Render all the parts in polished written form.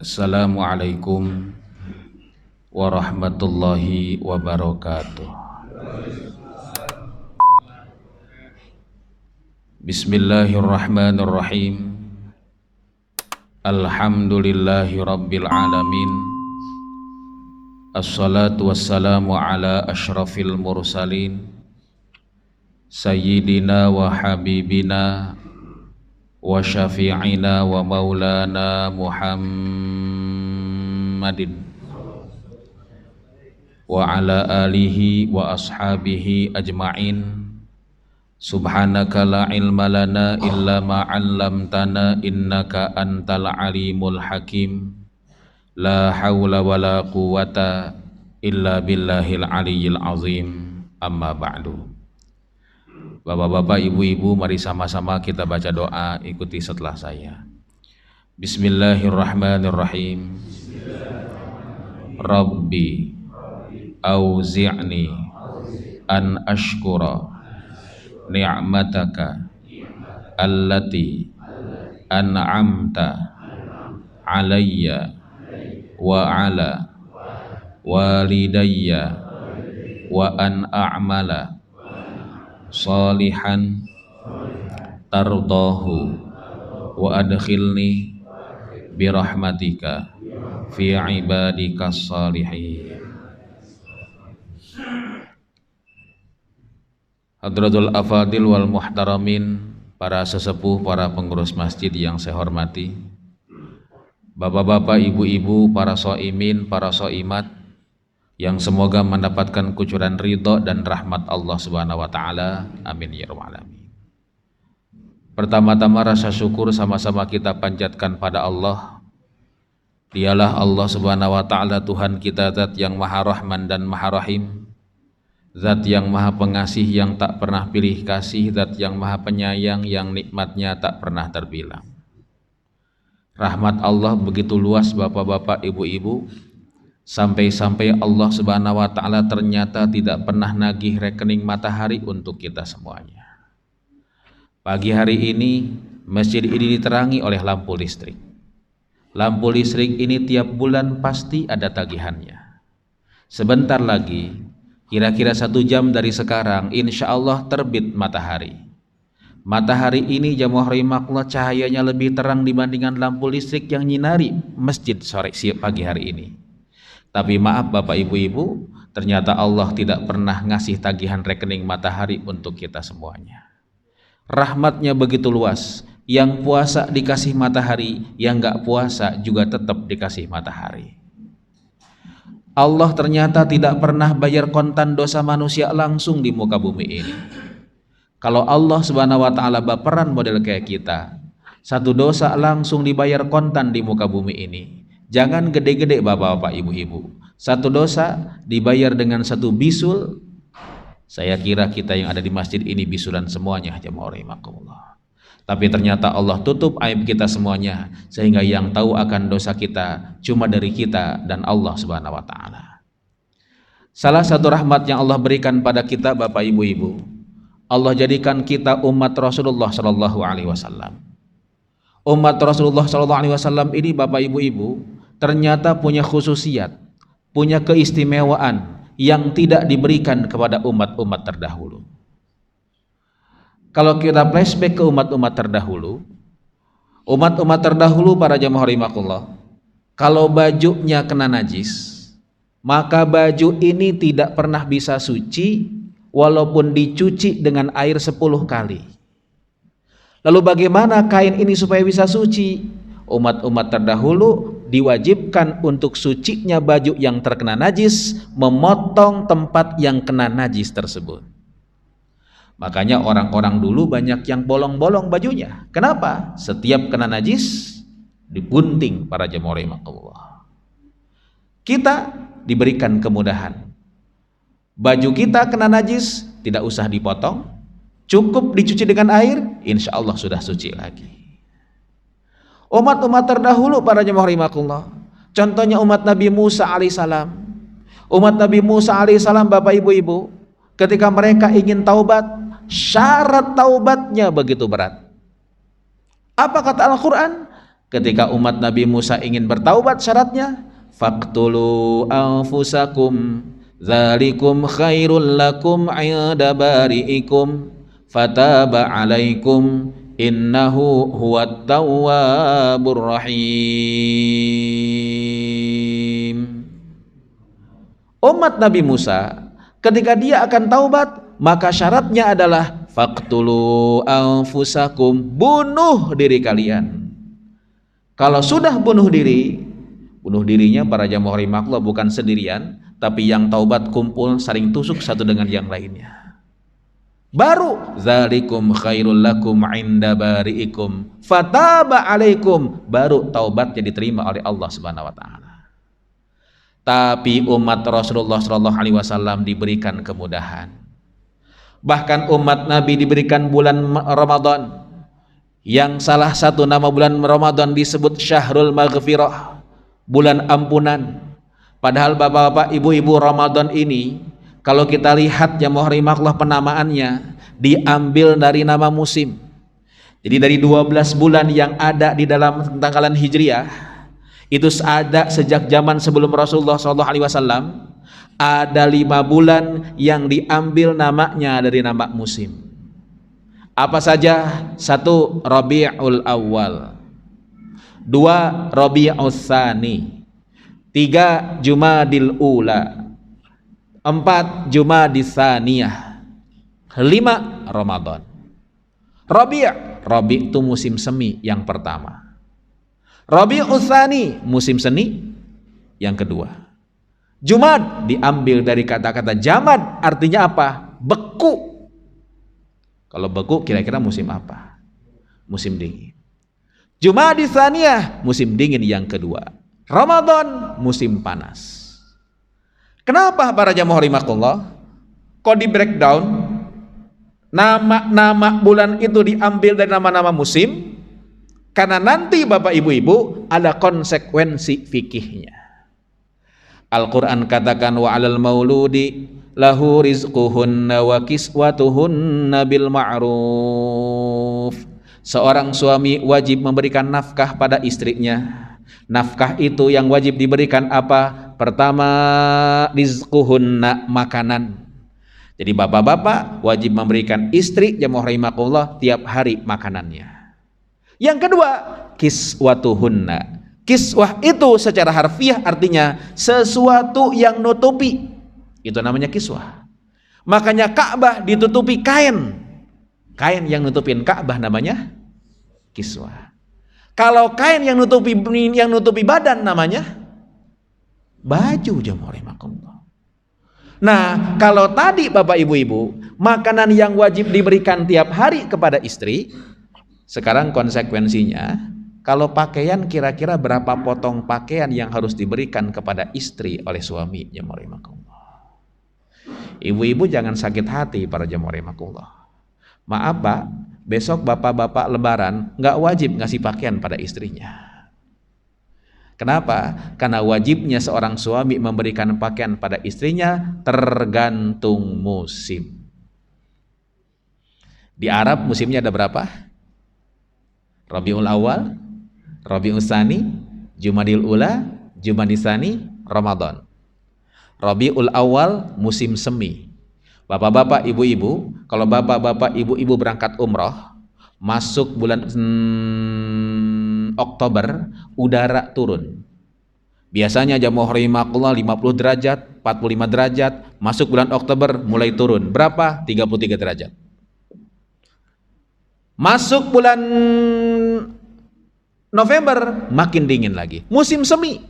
Assalamualaikum warahmatullahi wabarakatuh. Bismillahirrahmanirrahim. Alhamdulillahi rabbil alamin. Assalatu wassalamu ala ashrafil mursalin Sayyidina wa habibina wa syafi'ina wa maulana Muhammadin wa ala alihi wa ashabihi ajma'in. Subhanaka la ilma lana illa ma 'allamtana innaka antal alimul hakim. La haula wa la quwwata illa billahil aliyyil azim. Amma ba'du. Bapak-bapak, ibu-ibu, mari sama-sama kita baca doa, ikuti setelah saya. Bismillahirrahmanirrahim. Rabbi auzi'ni an ashkura ni'mataka allati an'amta alayya wa ala walidayya wa an a'mala salihan tardahu wa adkhilni birahmatika fi ibadikas salihin. Hadratul afadil wal muhtaramin, para sesepuh, para pengurus masjid yang saya hormati, bapak-bapak, ibu-ibu, para shaimin, para shaimat yang semoga mendapatkan kucuran ridho dan rahmat Allah Subhanahu wa taala. Amin ya rabbal alamin. Pertama-tama rasa syukur sama-sama kita panjatkan pada Allah. Dialah Allah Subhanahu wa taala, Tuhan kita, zat yang Maha Rahman dan Maha Rahim, zat yang Maha Pengasih yang tak pernah pilih kasih, zat yang Maha Penyayang yang nikmatnya tak pernah terbilang. Rahmat Allah begitu luas bapak-bapak, ibu-ibu, sampai-sampai Allah Subhanahu wa taala ternyata tidak pernah nagih rekening matahari untuk kita semuanya. Pagi hari ini masjid ini diterangi oleh lampu listrik. Lampu listrik ini tiap bulan pasti ada tagihannya. Sebentar lagi, kira-kira 1 jam dari sekarang, insya Allah terbit matahari. Matahari ini jamaah rahimakumullah cahayanya lebih terang dibandingkan lampu listrik yang nyinari masjid sore pagi hari ini. Tapi maaf bapak ibu-ibu, ternyata Allah tidak pernah ngasih tagihan rekening matahari untuk kita semuanya. Rahmatnya begitu luas, yang puasa dikasih matahari, yang gak puasa juga tetap dikasih matahari. Allah ternyata tidak pernah bayar kontan dosa manusia langsung di muka bumi ini. Kalau Allah Subhanahu wa taala baperan model kayak kita, 1 dosa langsung dibayar kontan di muka bumi ini. Jangan gede-gede bapak-bapak, ibu-ibu. 1 dosa dibayar dengan 1 bisul. Saya kira kita yang ada di masjid ini bisulan semuanya, jamaah rahimakumullah. Tapi ternyata Allah tutup aib kita semuanya, sehingga yang tahu akan dosa kita cuma dari kita dan Allah Subhanahu wa taala. Salah satu rahmat yang Allah berikan pada kita bapak ibu-ibu, Allah jadikan kita umat Rasulullah sallallahu alaihi wasallam. Umat Rasulullah sallallahu alaihi wasallam ini bapak ibu-ibu ternyata punya khususiat, punya keistimewaan yang tidak diberikan kepada umat-umat terdahulu. Kalau kita flashback ke umat-umat terdahulu para jamaah rahimakumullah, kalau bajunya kena najis, maka baju ini tidak pernah bisa suci walaupun dicuci dengan air 10 kali. Lalu bagaimana kain ini supaya bisa suci? Umat-umat terdahulu diwajibkan untuk sucinya baju yang terkena najis, memotong tempat yang kena najis tersebut. Makanya orang-orang dulu banyak yang bolong-bolong bajunya. Kenapa? Setiap kena najis digunting para jamaah rahimakumullah. Kita diberikan kemudahan. Baju kita kena najis tidak usah dipotong, cukup dicuci dengan air, insya Allah sudah suci lagi. Umat-umat terdahulu para jamaah rahimakumullah, contohnya umat Nabi Musa alaihissalam. Umat Nabi Musa alaihissalam bapak ibu-ibu, ketika mereka ingin taubat, syarat taubatnya begitu berat. Apa kata Al-Quran? Ketika umat Nabi Musa ingin bertaubat, syaratnya faqtulu anfusakum dzalikum khairul lakum 'inda bari'ikum fataba 'alaikum innahu huwat tawwabur rahim. Umat Nabi Musa ketika dia akan taubat, maka syaratnya adalah faqtulu anfusakum, bunuh diri kalian. Kalau sudah bunuh dirinya para jamaah rahimakumullah bukan sendirian, tapi yang taubat kumpul saling tusuk satu dengan yang lainnya. Baru zalikum khairul lakum 'inda bari'ikum fataba 'alaikum, baru taubatnya diterima oleh Allah Subhanahu wa taala. Tapi umat Rasulullah sallallahu alaihi wasallam diberikan kemudahan. Bahkan umat Nabi diberikan bulan Ramadan yang salah satu nama bulan Ramadan disebut Syahrul Maghfirah, bulan ampunan. Padahal bapak-bapak, ibu-ibu, Ramadan ini kalau kita lihat jamaah rahimakumullah penamaannya diambil dari nama musim. Jadi dari 12 bulan yang ada di dalam tanggalan Hijriah itu ada sejak zaman sebelum Rasulullah SAW, ada 5 bulan yang diambil namanya dari nama musim. Apa saja? 1. Rabiul Awal, 2. Rabiul Tsani, 3. Jumadil Ula, 4. Jumadis Tsaniyah, 5. Ramadan. Rabi' itu musim semi yang pertama. Rabiul Tsani musim seni yang kedua. Jumad diambil dari kata-kata jamad, artinya apa? Beku. Kalau beku kira-kira musim apa? Musim dingin. Jumadis Tsaniyah musim dingin yang kedua. Ramadan musim panas. Kenapa para jamaah rahimakumullah kok di breakdown nama-nama bulan itu diambil dari nama-nama musim? Karena nanti bapak ibu-ibu ada konsekuensi fikihnya. Al-Quran katakan wa 'alal mauludi lahu rizquhunna wa kiswatuhunna bil ma'ruf. Seorang suami wajib memberikan nafkah pada istrinya. Nafkah itu yang wajib diberikan apa? Pertama, rizquhunna, makanan. Jadi bapak-bapak wajib memberikan istri jamaah rahimakumullah tiap hari makanannya. Yang kedua, kiswatuhunna. Kiswah itu secara harfiah artinya sesuatu yang nutupi. Itu namanya kiswah. Makanya Ka'bah ditutupi kain. Kain yang nutupin Ka'bah namanya kiswah. Kalau kain yang nutupi badan namanya baju jamaah rahimakumullah. Nah, kalau tadi Bapak Ibu-ibu, makanan yang wajib diberikan tiap hari kepada istri, sekarang konsekuensinya, kalau pakaian kira-kira berapa potong pakaian yang harus diberikan kepada istri oleh suami jamaah rahimakumullah. Ibu-ibu jangan sakit hati para jamaah rahimakumullah. Maaf Pak, besok bapak-bapak lebaran nggak wajib ngasih pakaian pada istrinya. Kenapa? Karena wajibnya seorang suami memberikan pakaian pada istrinya tergantung musim. Di Arab musimnya ada berapa? Rabiul Awal, Rabiul Tsani, Jumadil Ula, Jumadis Tsani, Ramadan. Rabiul Awal musim semi. Bapak-bapak, ibu-ibu, kalau bapak-bapak, ibu-ibu berangkat umroh, masuk bulan Oktober, udara turun. Biasanya jamaah rahimakumullah 50 derajat, 45 derajat, masuk bulan Oktober mulai turun. Berapa? 33 derajat. Masuk bulan November makin dingin lagi. Musim semi.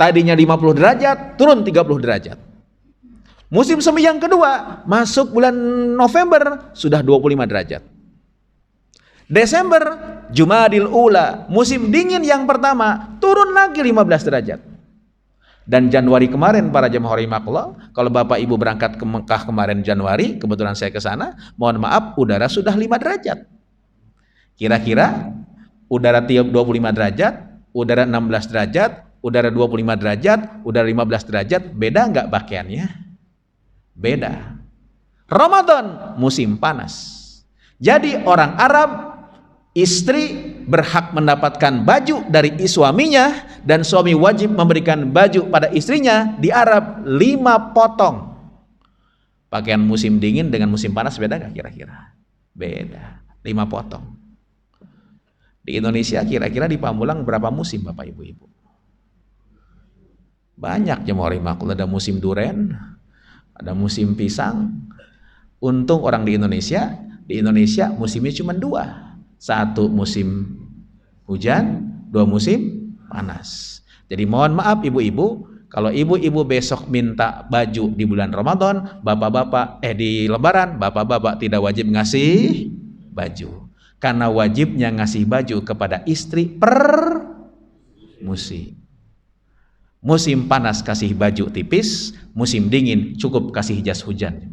Tadinya 50 derajat, turun 30 derajat. Musim semi yang kedua, masuk bulan November sudah 25 derajat. Desember, Jumadil Ula, musim dingin yang pertama, turun lagi 15 derajat. Dan Januari kemarin para jamaah rahimakumullah, kalau Bapak Ibu berangkat ke Mekah kemarin Januari, kebetulan saya ke sana, mohon maaf udara sudah 5 derajat. Kira-kira udara tiap 25 derajat, udara 16 derajat, udara 25 derajat, udara 15 derajat, beda nggak pakaiannya? Beda. Ramadan musim panas. Jadi orang Arab, istri berhak mendapatkan baju dari suaminya, dan suami wajib memberikan baju pada istrinya. Di Arab 5 potong. Pakaian musim dingin dengan musim panas beda gak kira-kira? Beda. 5 potong. Di Indonesia kira-kira di Pamulang berapa musim Bapak Ibu-Ibu? Banyak jemaah rahimakumullah. Ada musim duren, ada musim pisang. Untung orang di Indonesia musimnya cuma 2. 1 musim hujan, 2 musim panas. Jadi mohon maaf ibu-ibu, kalau ibu-ibu besok minta baju di bulan Ramadan, bapak-bapak di Lebaran, bapak-bapak tidak wajib ngasih baju. Karena wajibnya ngasih baju kepada istri per musim. Musim panas kasih baju tipis, musim dingin cukup kasih jas hujan.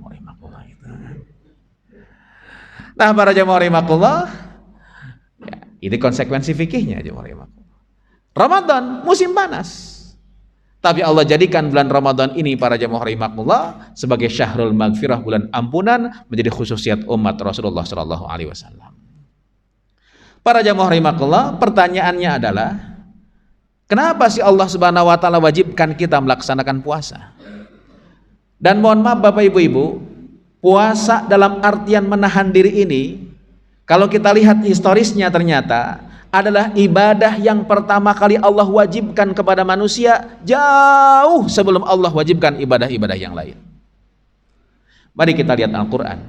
Nah, para jemaah rahimakumullah, ya, ini konsekuensi fikihnya jemaah rahimakumullah. Ramadan musim panas. Tapi Allah jadikan bulan Ramadan ini para jemaah rahimakumullah sebagai syahrul maghfirah, bulan ampunan, menjadi khususiat umat Rasulullah sallallahu alaihi wasallam. Para jemaah rahimakumullah, pertanyaannya adalah kenapa sih Allah Subhanahu wa taala wajibkan kita melaksanakan puasa? Dan mohon maaf Bapak Ibu-ibu, puasa dalam artian menahan diri ini, kalau kita lihat historisnya ternyata adalah ibadah yang pertama kali Allah wajibkan kepada manusia jauh sebelum Allah wajibkan ibadah-ibadah yang lain. Mari kita lihat Al-Quran.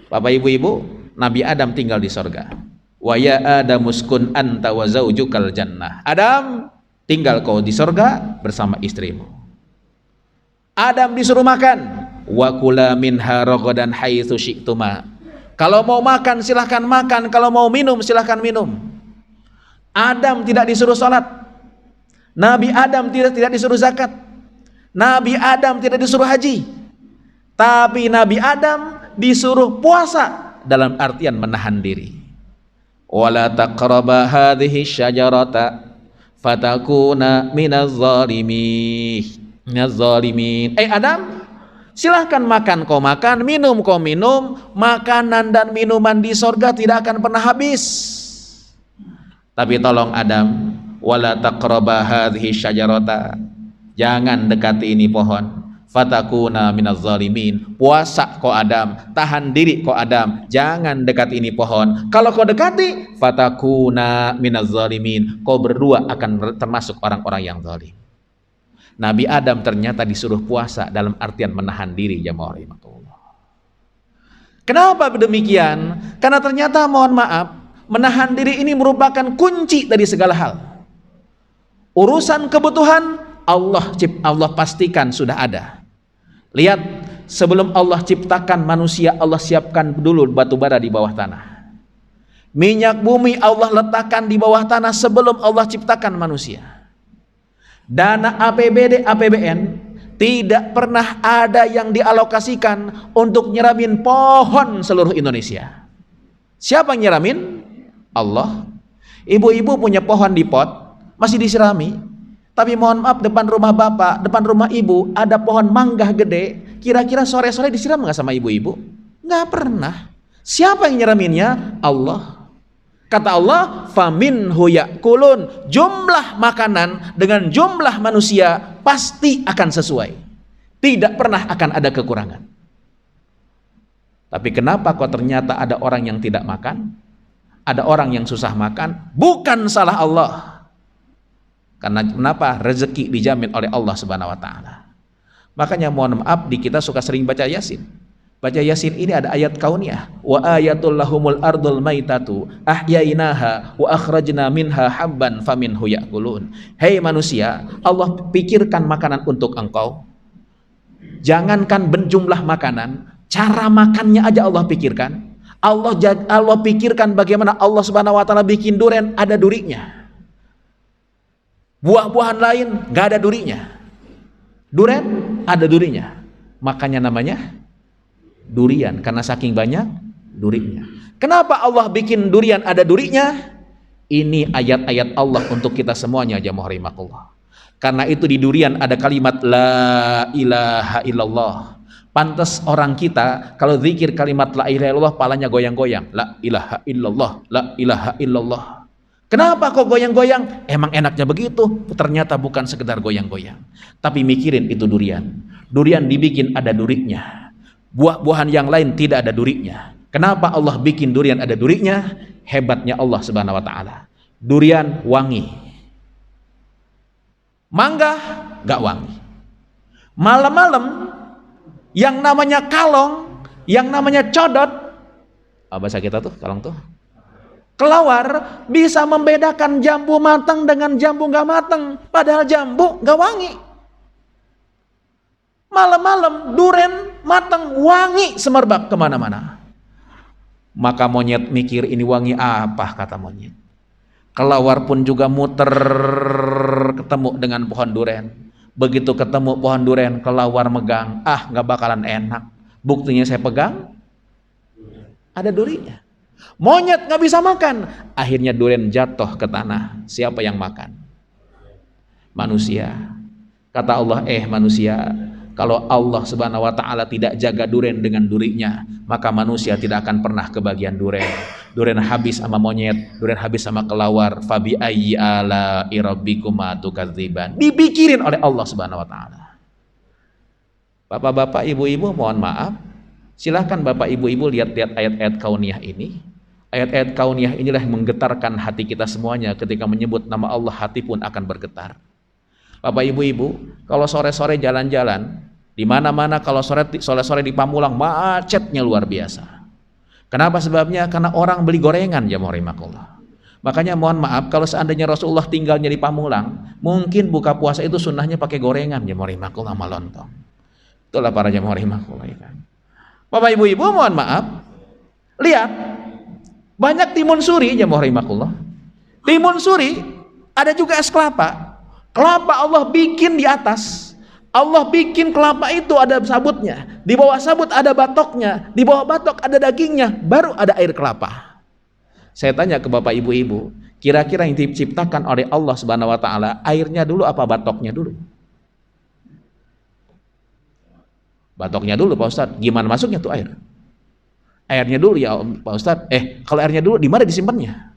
Bapak Ibu-ibu, Nabi Adam tinggal di sorga. Wa ya Adamuskun anta wa zaujukal jannah. Adam, tinggal kau di sorga bersama istrimu. Adam disuruh makan. Wa kula minha ragadan haitsu syi'tuma. Kalau mau makan silahkan makan, kalau mau minum silahkan minum. Adam tidak disuruh sholat. Nabi Adam tidak disuruh zakat. Nabi Adam tidak disuruh haji. Tapi Nabi Adam disuruh puasa dalam artian menahan diri. Wala taqraba hadhihi syajarata fatakuna minaz zalimin. Adam, silahkan makan kau makan, minum kau minum. Makanan dan minuman di sorga tidak akan pernah habis. Tapi tolong Adam, wala taqraba hadhihi syajarata, jangan dekati ini pohon. Fatakuna minaz zalimin. Puasa kau Adam, tahan diri kau Adam, jangan dekati ini pohon. Kalau kau dekati, fatakuna minaz zalimin, kau berdua akan termasuk orang-orang yang zalim. Nabi Adam ternyata disuruh puasa dalam artian menahan diri jamaah rahimakumullah. Kenapa demikian? Karena ternyata mohon maaf, menahan diri ini merupakan kunci dari segala hal. Urusan kebutuhan Allah pastikan sudah ada. Lihat, sebelum Allah ciptakan manusia, Allah siapkan dulu batu bara di bawah tanah. Minyak bumi Allah letakkan di bawah tanah sebelum Allah ciptakan manusia. Dana APBD, APBN tidak pernah ada yang dialokasikan untuk nyiramin pohon seluruh Indonesia. Siapa yang nyiramin? Allah. Ibu-ibu punya pohon di pot, masih disirami. Tapi mohon maaf, depan rumah bapak, depan rumah ibu ada pohon mangga gede. Kira-kira sore-sore disiram nggak sama ibu-ibu? Nggak pernah. Siapa yang nyiraminnya? Allah. Kata Allah, faminhu ya'kulun. Jumlah makanan dengan jumlah manusia pasti akan sesuai. Tidak pernah akan ada kekurangan. Tapi kenapa kok ternyata ada orang yang tidak makan? Ada orang yang susah makan? Bukan salah Allah. Karena kenapa? Rezeki dijamin oleh Allah Subhanahu wa taala. Makanya mohon maaf, di kita suka sering baca Yasin. Baca Yasin ini ada ayat kauniyah. Wa ayatul lahumul ardul maitatu ahyainaha wa akhrajna minha habban faminhu ya'kulun. Hei manusia, Allah pikirkan makanan untuk engkau. Jangankan berjumlah makanan, cara makannya aja Allah pikirkan. Allah pikirkan bagaimana Allah Subhanahu wa taala bikin durian ada durinya. Buah-buahan lain gak ada durinya. Durian ada durinya. Makanya namanya durian, karena saking banyak durinya. Kenapa Allah bikin durian ada durinya? Ini ayat-ayat Allah untuk kita semuanya jamaah rahimakumullah. Karena itu di durian ada kalimat la ilaha illallah. Pantas orang kita kalau zikir kalimat la ilaha illallah palanya goyang-goyang. La ilaha illallah, la ilaha illallah. Kenapa kok goyang-goyang? Emang enaknya begitu. Ternyata bukan sekedar goyang-goyang. Tapi mikirin itu durian. Durian dibikin ada durinya. Buah-buahan yang lain tidak ada durinya. Kenapa Allah bikin durian ada durinya? Hebatnya Allah Subhanahu wa taala. Durian wangi. Mangga gak wangi. Malam-malam yang namanya kalong, yang namanya codot, bahasa kita tuh kalong tuh, kelawar bisa membedakan jambu matang dengan jambu gak matang. Padahal jambu gak wangi. Malam-malam durian matang wangi semerbak kemana-mana. Maka monyet mikir, ini wangi apa, kata monyet. Kelawar pun juga muter ketemu dengan pohon durian. Begitu ketemu pohon durian, kelawar megang, gak bakalan enak. Buktinya saya pegang, ada durinya. Monyet gak bisa makan. Akhirnya durian jatuh ke tanah. Siapa yang makan? Manusia. Kata Allah, manusia, kalau Allah Subhanahu wa taala tidak jaga durian dengan durinya, maka manusia tidak akan pernah kebagian durian. Durian habis sama monyet, durian habis sama kelawar. Fabi ayyi ala'i rabbikuma tukadziban. Dipikirin oleh Allah Subhanahu wa taala. Bapak-bapak, ibu-ibu, mohon maaf. Silahkan bapak ibu-ibu lihat-lihat ayat-ayat kauniyah ini. Ayat-ayat kauniyah inilah yang menggetarkan hati kita semuanya. Ketika menyebut nama Allah, hati pun akan bergetar. Bapak ibu-ibu, kalau sore-sore jalan-jalan, di mana-mana kalau sore-sore di Pamulang, macetnya luar biasa. Kenapa sebabnya? Karena orang beli gorengan, ya rahimakumullah. Makanya mohon maaf, kalau seandainya Rasulullah tinggalnya di Pamulang, mungkin buka puasa itu sunnahnya pakai gorengan, ya rahimakumullah, sama lontong. Itulah para jamaah rahimakumullah, ya kan? Bapak ibu-ibu, mohon maaf, lihat, banyak timun suri, ya rahimakumullah. Timun suri, ada juga es kelapa. Kelapa Allah bikin di atas. Allah bikin kelapa itu ada sabutnya. Di bawah sabut ada batoknya. Di bawah batok ada dagingnya. Baru ada air kelapa. Saya tanya ke bapak ibu-ibu, kira-kira yang diciptakan oleh Allah Subhanahu wa taala, airnya dulu apa batoknya dulu? Batoknya dulu, Pak Ustadz. Gimana masuknya tuh air? Airnya dulu ya Pak Ustadz. Kalau airnya dulu, di mana disimpannya?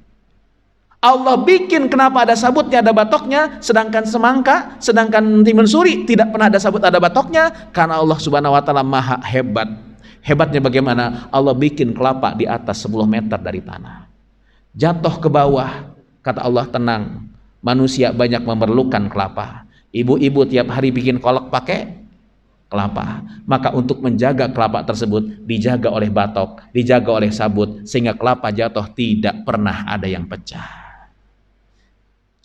Allah bikin kenapa ada sabutnya, ada batoknya, sedangkan semangka, sedangkan timun suri tidak pernah ada sabut, ada batoknya, karena Allah Subhanahu wa taala maha hebat. Hebatnya bagaimana? Allah bikin kelapa di atas 10 meter dari tanah. Jatuh ke bawah, kata Allah, tenang. Manusia banyak memerlukan kelapa. Ibu-ibu tiap hari bikin kolak pakai kelapa. Maka untuk menjaga kelapa tersebut, dijaga oleh batok, dijaga oleh sabut, sehingga kelapa jatuh tidak pernah ada yang pecah.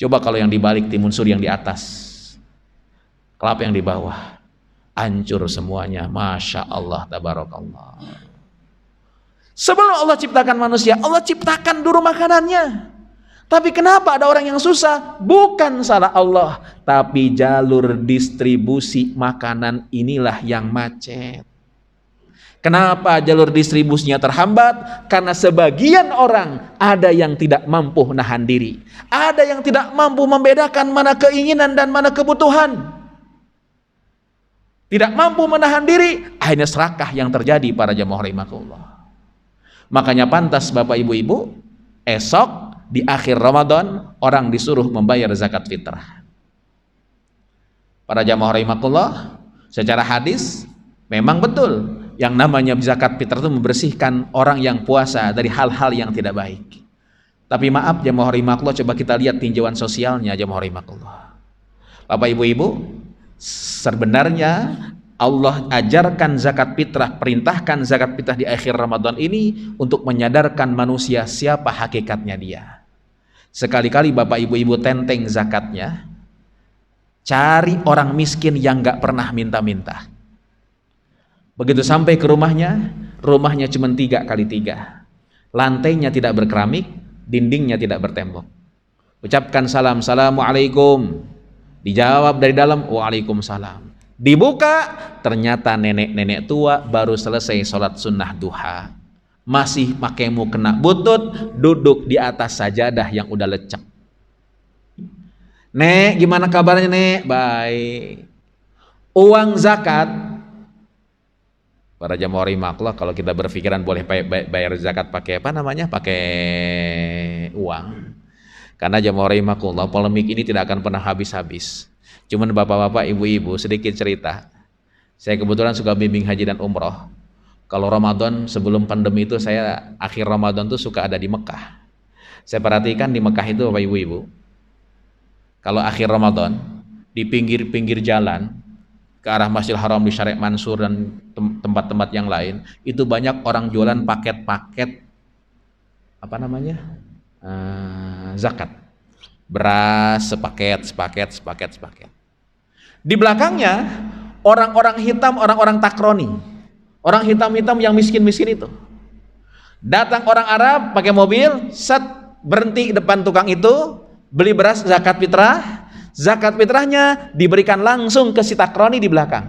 Coba kalau yang dibalik timun suri yang di atas, kelapa yang di bawah, hancur semuanya. Masya Allah, tabarakallah. Sebelum Allah ciptakan manusia, Allah ciptakan dulu makanannya. Tapi kenapa ada orang yang susah? Bukan salah Allah, tapi jalur distribusi makanan inilah yang macet. Kenapa jalur distribusinya terhambat? Karena sebagian orang ada yang tidak mampu nahan diri. Ada yang tidak mampu membedakan mana keinginan dan mana kebutuhan. Tidak mampu menahan diri, akhirnya serakah yang terjadi para jamaah rahimakumullah. Makanya pantas Bapak Ibu-ibu, esok di akhir Ramadan orang disuruh membayar zakat fitrah. Para jamaah rahimakumullah, secara hadis memang betul yang namanya zakat fitrah itu membersihkan orang yang puasa dari hal-hal yang tidak baik. Tapi maaf jamaah rahimakumullah, coba kita lihat tinjauan sosialnya jamaah rahimakumullah. Bapak ibu-ibu, sebenarnya Allah ajarkan zakat fitrah, perintahkan zakat fitrah di akhir Ramadan ini untuk menyadarkan manusia siapa hakikatnya dia. Sekali-kali bapak ibu-ibu tenteng zakatnya, cari orang miskin yang gak pernah minta-minta. Begitu sampai ke rumahnya cuma 3x3. Lantainya tidak berkeramik, dindingnya tidak bertembok. Ucapkan salam, assalamualaikum. Dijawab dari dalam, waalaikumsalam. Dibuka, ternyata nenek-nenek tua baru selesai sholat sunnah duha. Masih pakai mukena butut, duduk di atas sajadah yang udah lecek. Nek, gimana kabarnya Nek? Baik. Uang zakat, para jamaah rahimakumullah, kalau kita berpikiran boleh bayar zakat pakai apa namanya? Pakai uang. Karena jamaah rahimakumullah, polemik ini tidak akan pernah habis-habis. Cuman bapak-bapak, ibu-ibu, sedikit cerita. Saya kebetulan suka bimbing haji dan umroh. Kalau Ramadan sebelum pandemi itu saya akhir Ramadan tuh suka ada di Mekah. Saya perhatikan di Mekah itu bapak ibu-ibu, kalau akhir Ramadan di pinggir-pinggir jalan ke arah Masjidil Haram di Syarif Mansur dan tempat-tempat yang lain itu banyak orang jualan paket-paket apa namanya zakat, beras sepaket. Di belakangnya orang-orang hitam, orang-orang takroni. Orang hitam-hitam yang miskin-miskin itu. Datang orang Arab pakai mobil, berhenti depan tukang itu, beli beras zakat fitrah. Zakat fitrahnya diberikan langsung ke si takroni di belakang.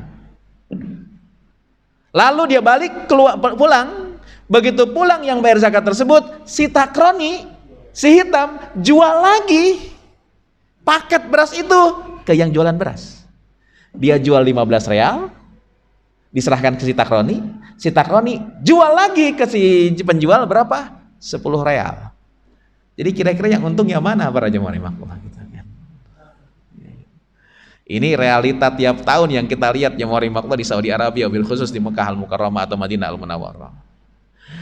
Lalu dia balik pulang. Begitu pulang yang bayar zakat tersebut, si takroni, si hitam jual lagi paket beras itu ke yang jualan beras. Dia jual 15 real, diserahkan ke si takroni jual lagi ke si penjual berapa? 10 real. Jadi kira-kira yang untung yang mana para jemaah rahimakumullah gitu kan. Ini realita tiap tahun yang kita lihat jemaah rahimakumullah di Saudi Arabia, bil khusus di Mekah Al-Mukarramah atau Madinah Al-Munawwarah.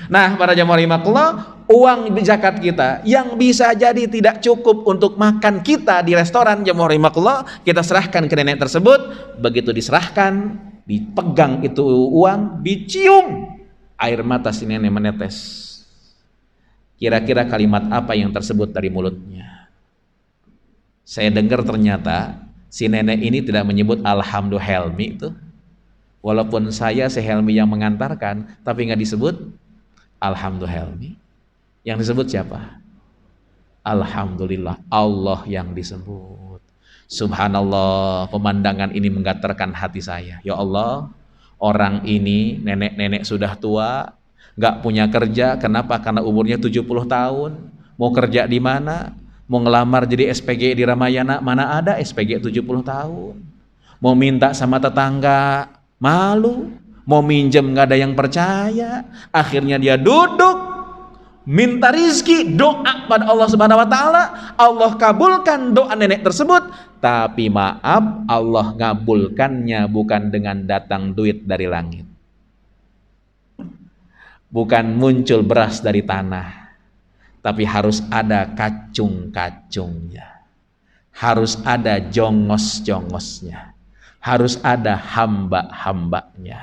Nah, para jemaah rahimakumullah, uang zakat kita yang bisa jadi tidak cukup untuk makan kita di restoran jemaah rahimakumullah, kita serahkan ke nenek tersebut. Begitu diserahkan, dipegang itu uang, dicium, air mata si nenek menetes. Kira-kira kalimat apa yang tersebut dari mulutnya? Saya dengar ternyata si nenek ini tidak menyebut Alhamdulillah Helmi itu. Walaupun saya si Helmi yang mengantarkan, tapi nggak disebut Alhamdulillah Helmi. Yang disebut siapa? Alhamdulillah, Allah yang disebut. Subhanallah, pemandangan ini menggetarkan hati saya. Ya Allah, orang ini nenek-nenek sudah tua, gak punya kerja. Kenapa? Karena umurnya 70 tahun. Mau kerja di mana? Mau ngelamar jadi SPG di Ramayana, mana ada SPG 70 tahun. Mau minta sama tetangga, malu. Mau minjem gak ada yang percaya. Akhirnya dia duduk, minta rizki, doa pada Allah Subhanahu wa Ta'ala. Allah kabulkan doa nenek tersebut. Tapi maaf, Allah ngabulkannya bukan dengan datang duit dari langit, bukan muncul beras dari tanah, tapi harus ada kacung-kacungnya, harus ada jongos-jongosnya, harus ada hamba-hambanya.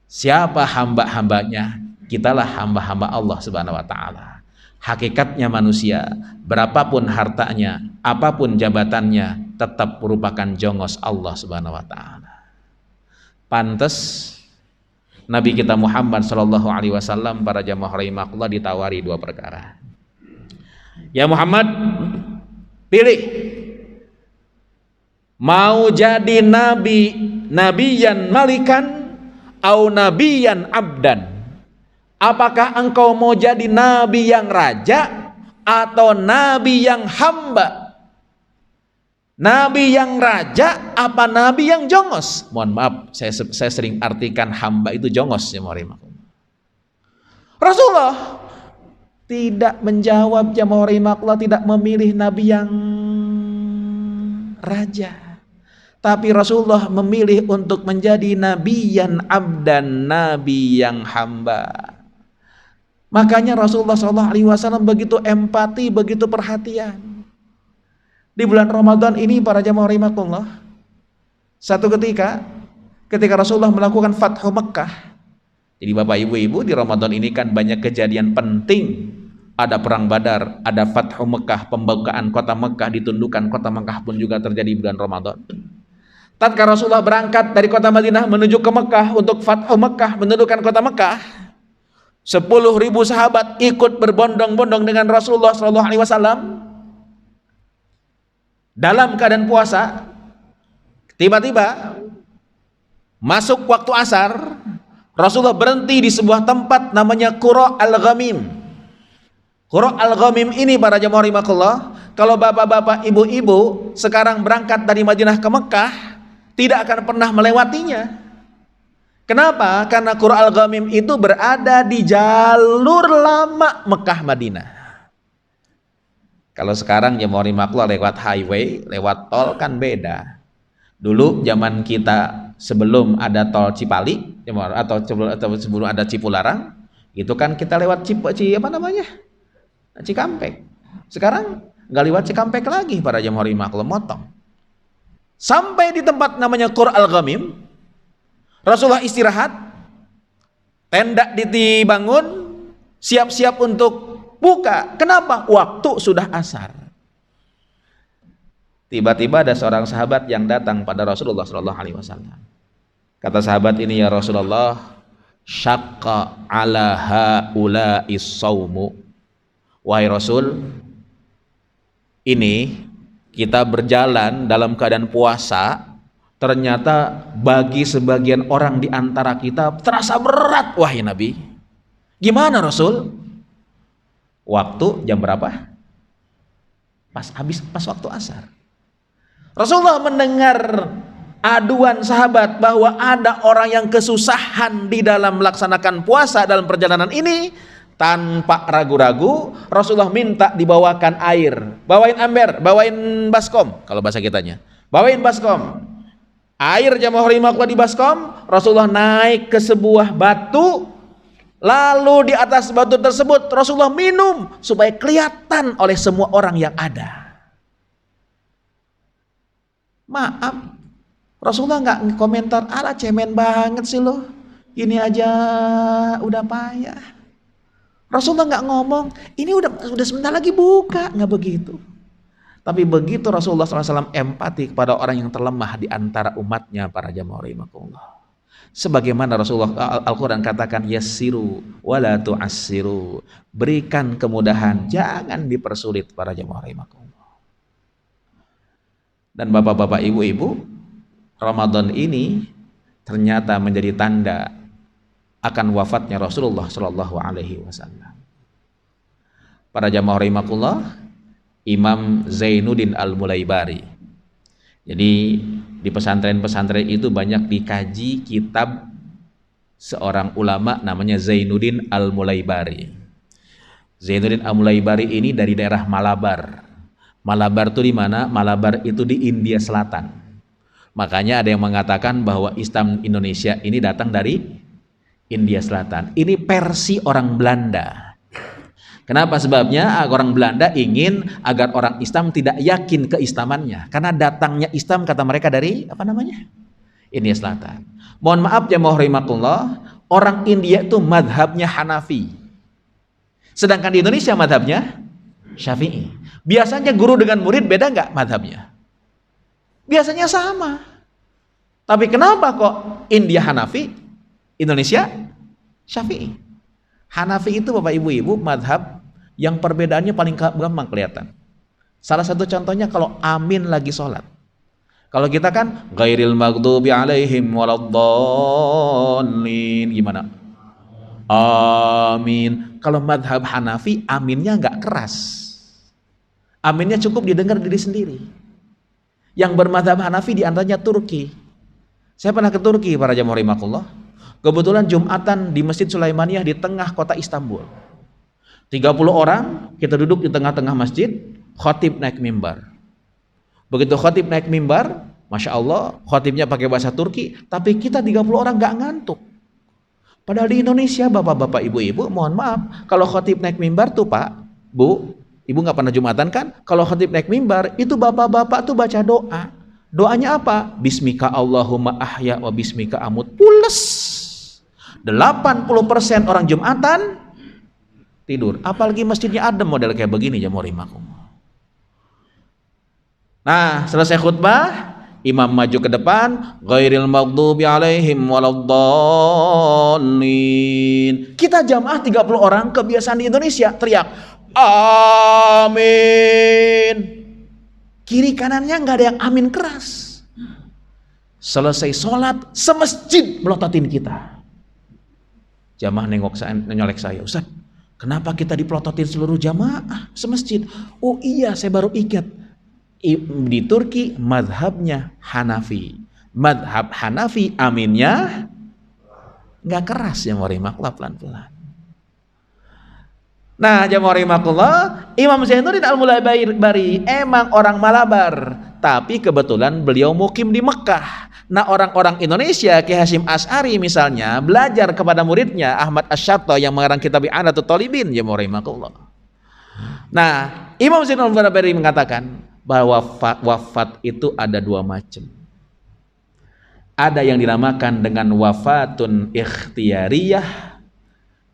Siapa hamba-hambanya? Kitalah hamba-hamba Allah Subhanahu wa Ta'ala. Hakikatnya manusia, berapapun hartanya, apapun jabatannya, tetap merupakan jongos Allah Subhanahu wa Ta'ala. Pantes Nabi kita Muhammad sallallahu alaihi wasallam, para jamaah rahimakumullah, ditawari 2 perkara. Ya Muhammad, pilih, mau jadi nabi, nabiyan malikan au nabiyan abdan. Apakah engkau mau jadi nabi yang raja atau nabi yang hamba? Nabi yang raja apa nabi yang jongos? Mohon maaf, saya sering artikan hamba itu jongos ya. Rasulullah tidak menjawab jamaah rahimakumullah, tidak memilih nabi yang raja. Tapi Rasulullah memilih untuk menjadi nabi yang abdan, nabi yang hamba. Makanya Rasulullah SAW begitu empati, begitu perhatian. Di bulan Ramadan ini para jamaah rahimakumullah, satu ketika Rasulullah melakukan Fathu Mekah. Jadi bapak ibu-ibu, di Ramadan ini kan banyak kejadian penting. Ada perang Badar, ada Fathu Mekah, pembukaan kota Mekah, ditundukkan kota Mekah pun juga terjadi di bulan Ramadan. Tatkala Rasulullah berangkat dari kota Madinah menuju ke Mekah untuk Fathu Mekah, menundukkan kota Mekah, 10.000 sahabat ikut berbondong-bondong dengan Rasulullah SAW dalam keadaan puasa. Tiba-tiba masuk waktu asar, Rasulullah berhenti di sebuah tempat namanya Qura Al-Ghamim. Qura Al-Ghamim ini para jamaah rahimakumullah, kalau bapak-bapak, ibu-ibu sekarang berangkat dari Madinah ke Mekah, tidak akan pernah melewatinya. Kenapa? Karena Qura Al-Ghamim itu berada di jalur lama Mekah Madinah. Kalau sekarang ya mau makhluk lewat highway, lewat tol kan beda. Dulu zaman kita sebelum ada tol Cipali atau sebelum ada Cipularang, itu kan kita lewat Cikampek. Sekarang nggak lewat Cikampek lagi para jamaah makhluk, motong. Sampai di tempat namanya Qur Al-Ghamim, Rasulullah istirahat, tenda dibangun, siap-siap untuk buka. Kenapa? Waktu sudah asar. Tiba-tiba ada seorang sahabat yang datang pada Rasulullah SAW. Kata sahabat ini, ya Rasulullah, syaqqa ala haula'is saumu. Wahai Rasul, ini kita berjalan dalam keadaan puasa, ternyata bagi sebagian orang di antara kita terasa berat, wahai Nabi. Gimana Rasul? Waktu jam berapa? Pas waktu asar. Rasulullah mendengar aduan sahabat bahwa ada orang yang kesusahan di dalam melaksanakan puasa dalam perjalanan ini. Tanpa ragu-ragu Rasulullah minta dibawakan air. Bawain ember, bawain baskom kalau bahasa kitanya. Bawain baskom. Air jamaah rahimakumullah di baskom. Rasulullah naik ke sebuah batu. Lalu di atas batu tersebut Rasulullah minum supaya kelihatan oleh semua orang yang ada. Maaf, Rasulullah nggak komentar, ala cemen banget sih lo, ini aja udah payah. Rasulullah nggak ngomong, ini udah sebentar lagi buka, nggak begitu. Tapi begitu Rasulullah SAW empati kepada orang yang terlemah di antara umatnya para jamaah rahimakumullah. Sebagaimana Rasulullah Al-Quran katakan, yassiru wala tu'assiru, berikan kemudahan, jangan dipersulit para jamaah rahimakumullah. Dan bapak-bapak, ibu-ibu, Ramadan ini ternyata menjadi tanda akan wafatnya Rasulullah SAW. Para jamaah rahimakumullah, Imam Zainuddin Al-Mulaibari. Jadi di pesantren-pesantren itu banyak dikaji kitab seorang ulama namanya Zainuddin Al-Mulaibari. Zainuddin Al-Mulaibari ini dari daerah Malabar. Malabar itu di mana? Malabar itu di India Selatan. Makanya ada yang mengatakan bahwa Islam Indonesia ini datang dari India Selatan. Ini versi orang Belanda. Kenapa sebabnya? Orang Belanda ingin agar orang Islam tidak yakin keislamannya, karena datangnya Islam kata mereka dari India Selatan. Mohon maaf jamaah rahimakumullah, orang India itu madhabnya Hanafi, sedangkan di Indonesia madhabnya Syafi'i. Biasanya guru dengan murid beda nggak madhabnya? Biasanya sama. Tapi kenapa kok India Hanafi, Indonesia Syafi'i? Hanafi itu bapak ibu-ibu madhab yang perbedaannya paling gampang kelihatan. Salah satu contohnya kalau amin lagi sholat. Kalau kita kan ghairil maghdubi alaihim waladdallin, gimana? Amin. Kalau madhab Hanafi aminnya nggak keras. Aminnya cukup didengar diri sendiri. Yang bermadhab Hanafi diantaranya Turki. Saya pernah ke Turki para jamaah rahimakumullah. Kebetulan Jumatan di Masjid Sulaimaniyah di tengah kota Istanbul. 30 orang, kita duduk di tengah-tengah masjid, khatib naik mimbar. Begitu khatib naik mimbar, Masya Allah, khatibnya pakai bahasa Turki, tapi kita 30 orang gak ngantuk. Padahal di Indonesia, bapak-bapak, ibu-ibu, mohon maaf, kalau khatib naik mimbar tuh Pak, Bu, Ibu gak pernah Jumatan kan? Kalau khatib naik mimbar, itu bapak-bapak tuh baca doa. Doanya apa? Bismika Allahumma ahya wa bismika amut. Pules. 80% orang Jumatan tidur. Apalagi masjidnya adem model kayak begini jamaah rahimakumullah. Nah, selesai khutbah, imam maju ke depan, ghairil maghdubi alaihim waladdallin. Kita jamaah 30 orang, kebiasaan di Indonesia teriak, amin. Kiri kanannya nggak ada yang amin keras. Selesai sholat, semasjid melototin kita. Jamaah nyolek saya, Ustaz, kenapa kita dipelototin seluruh jamaah semasjid? Oh iya, saya baru ingat. Di Turki madhabnya Hanafi. Madhab Hanafi aminnya nggak keras ya, pelan-pelan. Nah, jamaah rahimakumullah, Imam Zainuddin Al-Mulabari emang orang Malabar, tapi kebetulan beliau mukim di Mekah. Nah, orang-orang Indonesia, Ki Hasyim Asy'ari misalnya, belajar kepada muridnya Ahmad Asy-Syatta yang mengarang kitab I'anatul Thalibin, jamaah rahimakumullah. Nah, Imam Zainuddin Al-Mulabari mengatakan bahwa wafat itu ada dua macam. Ada yang dinamakan dengan wafatun ikhtiyariyah,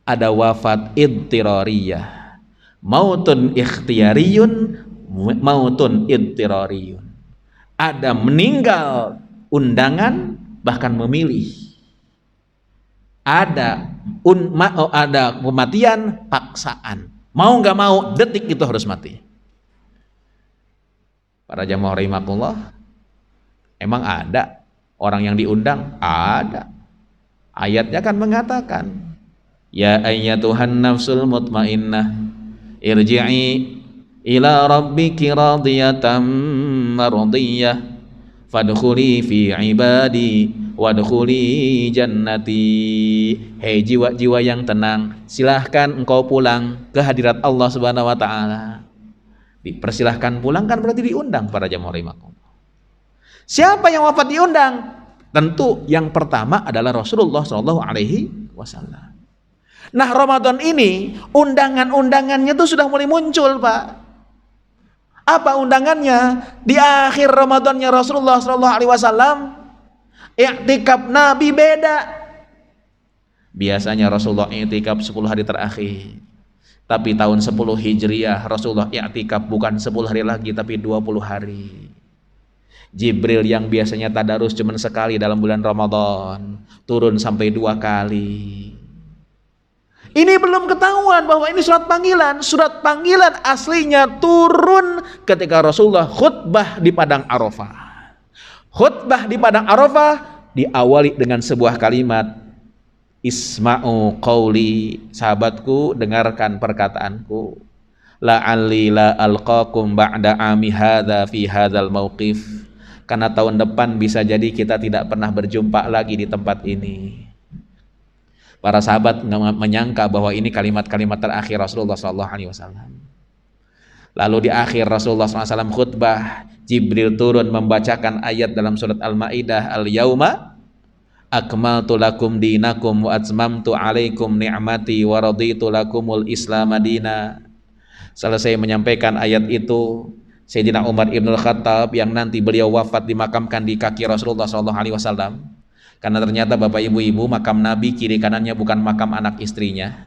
ada wafat idtirariyah. Mautun ikhtiyariyun, mautun idtirariyun. Ada meninggal undangan, bahkan memilih. Ada kematian paksaan. Mau nggak mau, detik itu harus mati. Para jamaah rahimakumullah, emang ada orang yang diundang? Ada. Ayatnya kan mengatakan, ya ayyatuhan nafsul mutmainnah irji'i ila rabbiki radiyatan mardiyah fadkhuli fi ibadi wadkhuli jannati. Hei jiwa-jiwa yang tenang, silahkan engkau pulang ke hadirat Allah Subhanahu wa taala. Dipersilahkan pulang kan berarti diundang para jamaah rahimakumullah. Siapa yang wafat diundang? Tentu yang pertama adalah Rasulullah Shallallahu alaihi wasallam. Nah, Ramadan ini undangan-undangannya tuh sudah mulai muncul, Pak. Apa undangannya? Di akhir Ramadannya Rasulullah Shallallahu alaihi wasallam, i'tikaf Nabi beda. Biasanya Rasulullah i'tikaf 10 hari terakhir. Tapi tahun 10 Hijriah Rasulullah i'tikaf bukan 10 hari lagi tapi 20 hari. Jibril yang biasanya tadarus cuma sekali dalam bulan Ramadan turun sampai 2 kali. Ini belum ketahuan bahwa ini surat panggilan. Surat panggilan aslinya turun ketika Rasulullah khutbah di Padang Arafah. Khutbah di Padang Arafah diawali dengan sebuah kalimat, Isma'u qawli, sahabatku dengarkan perkataanku, la'alli la alqakum ba'da ami hadza fi hadzal mauqif, karena tahun depan bisa jadi kita tidak pernah berjumpa lagi di tempat ini. Para sahabat menyangka bahwa ini kalimat-kalimat terakhir Rasulullah SAW. Lalu di akhir Rasulullah SAW khutbah, Jibril turun membacakan ayat dalam surat Al-Maidah, Al-Yauma akmaltu lakum dinakum wa atmamtu alaikum ni'mati wa raditu lakumul Islam madina. Selesai menyampaikan ayat itu, Sayyidina Umar Ibn Khattab yang nanti beliau wafat dimakamkan di kaki Rasulullah SAW. Karena ternyata bapak ibu-ibu, makam Nabi kiri kanannya bukan makam anak istrinya.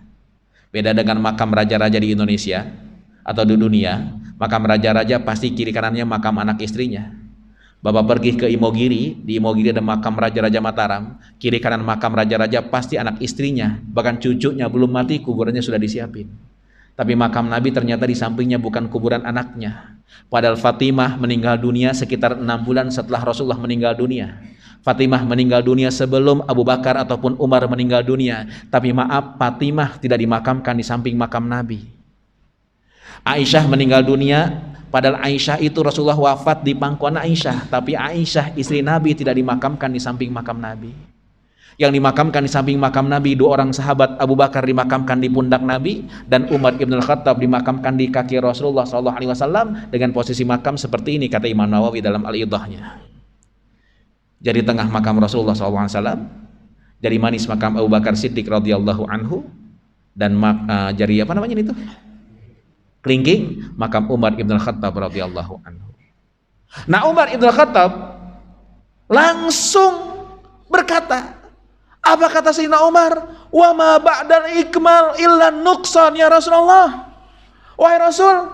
Beda dengan makam raja-raja di Indonesia atau di dunia. Makam raja-raja pasti kiri kanannya makam anak istrinya. Bapak pergi ke Imogiri, di Imogiri ada makam raja-raja Mataram, kiri kanan makam raja-raja pasti anak istrinya, bahkan cucunya belum mati kuburannya sudah disiapin. Tapi makam Nabi ternyata di sampingnya bukan kuburan anaknya. Padahal Fatimah meninggal dunia sekitar 6 bulan setelah Rasulullah meninggal dunia. Fatimah meninggal dunia sebelum Abu Bakar ataupun Umar meninggal dunia. Tapi maaf, Fatimah tidak dimakamkan di samping makam Nabi. Aisyah meninggal dunia, padahal Aisyah itu Rasulullah wafat di pangkuan Aisyah, tapi Aisyah istri Nabi tidak dimakamkan di samping makam Nabi. Yang dimakamkan di samping makam Nabi 2 orang sahabat, Abu Bakar dimakamkan di pundak Nabi dan Umar Ibn Khattab dimakamkan di kaki Rasulullah SAW dengan posisi makam seperti ini, kata Imam Nawawi dalam Al-Idahnya. Jadi tengah makam Rasulullah SAW, jari manis makam Abu Bakar Siddiq radhiyallahu anhu, dan jari apa namanya itu? Kelingking makam Umar Ibn Khattab radhiyallahu anhu. Nah, Umar Ibn Khattab langsung berkata, apa kata Sayyidina Umar? Wa ma ba'dal ikmal illa nuqsan ya Rasulullah. Wahai Rasul,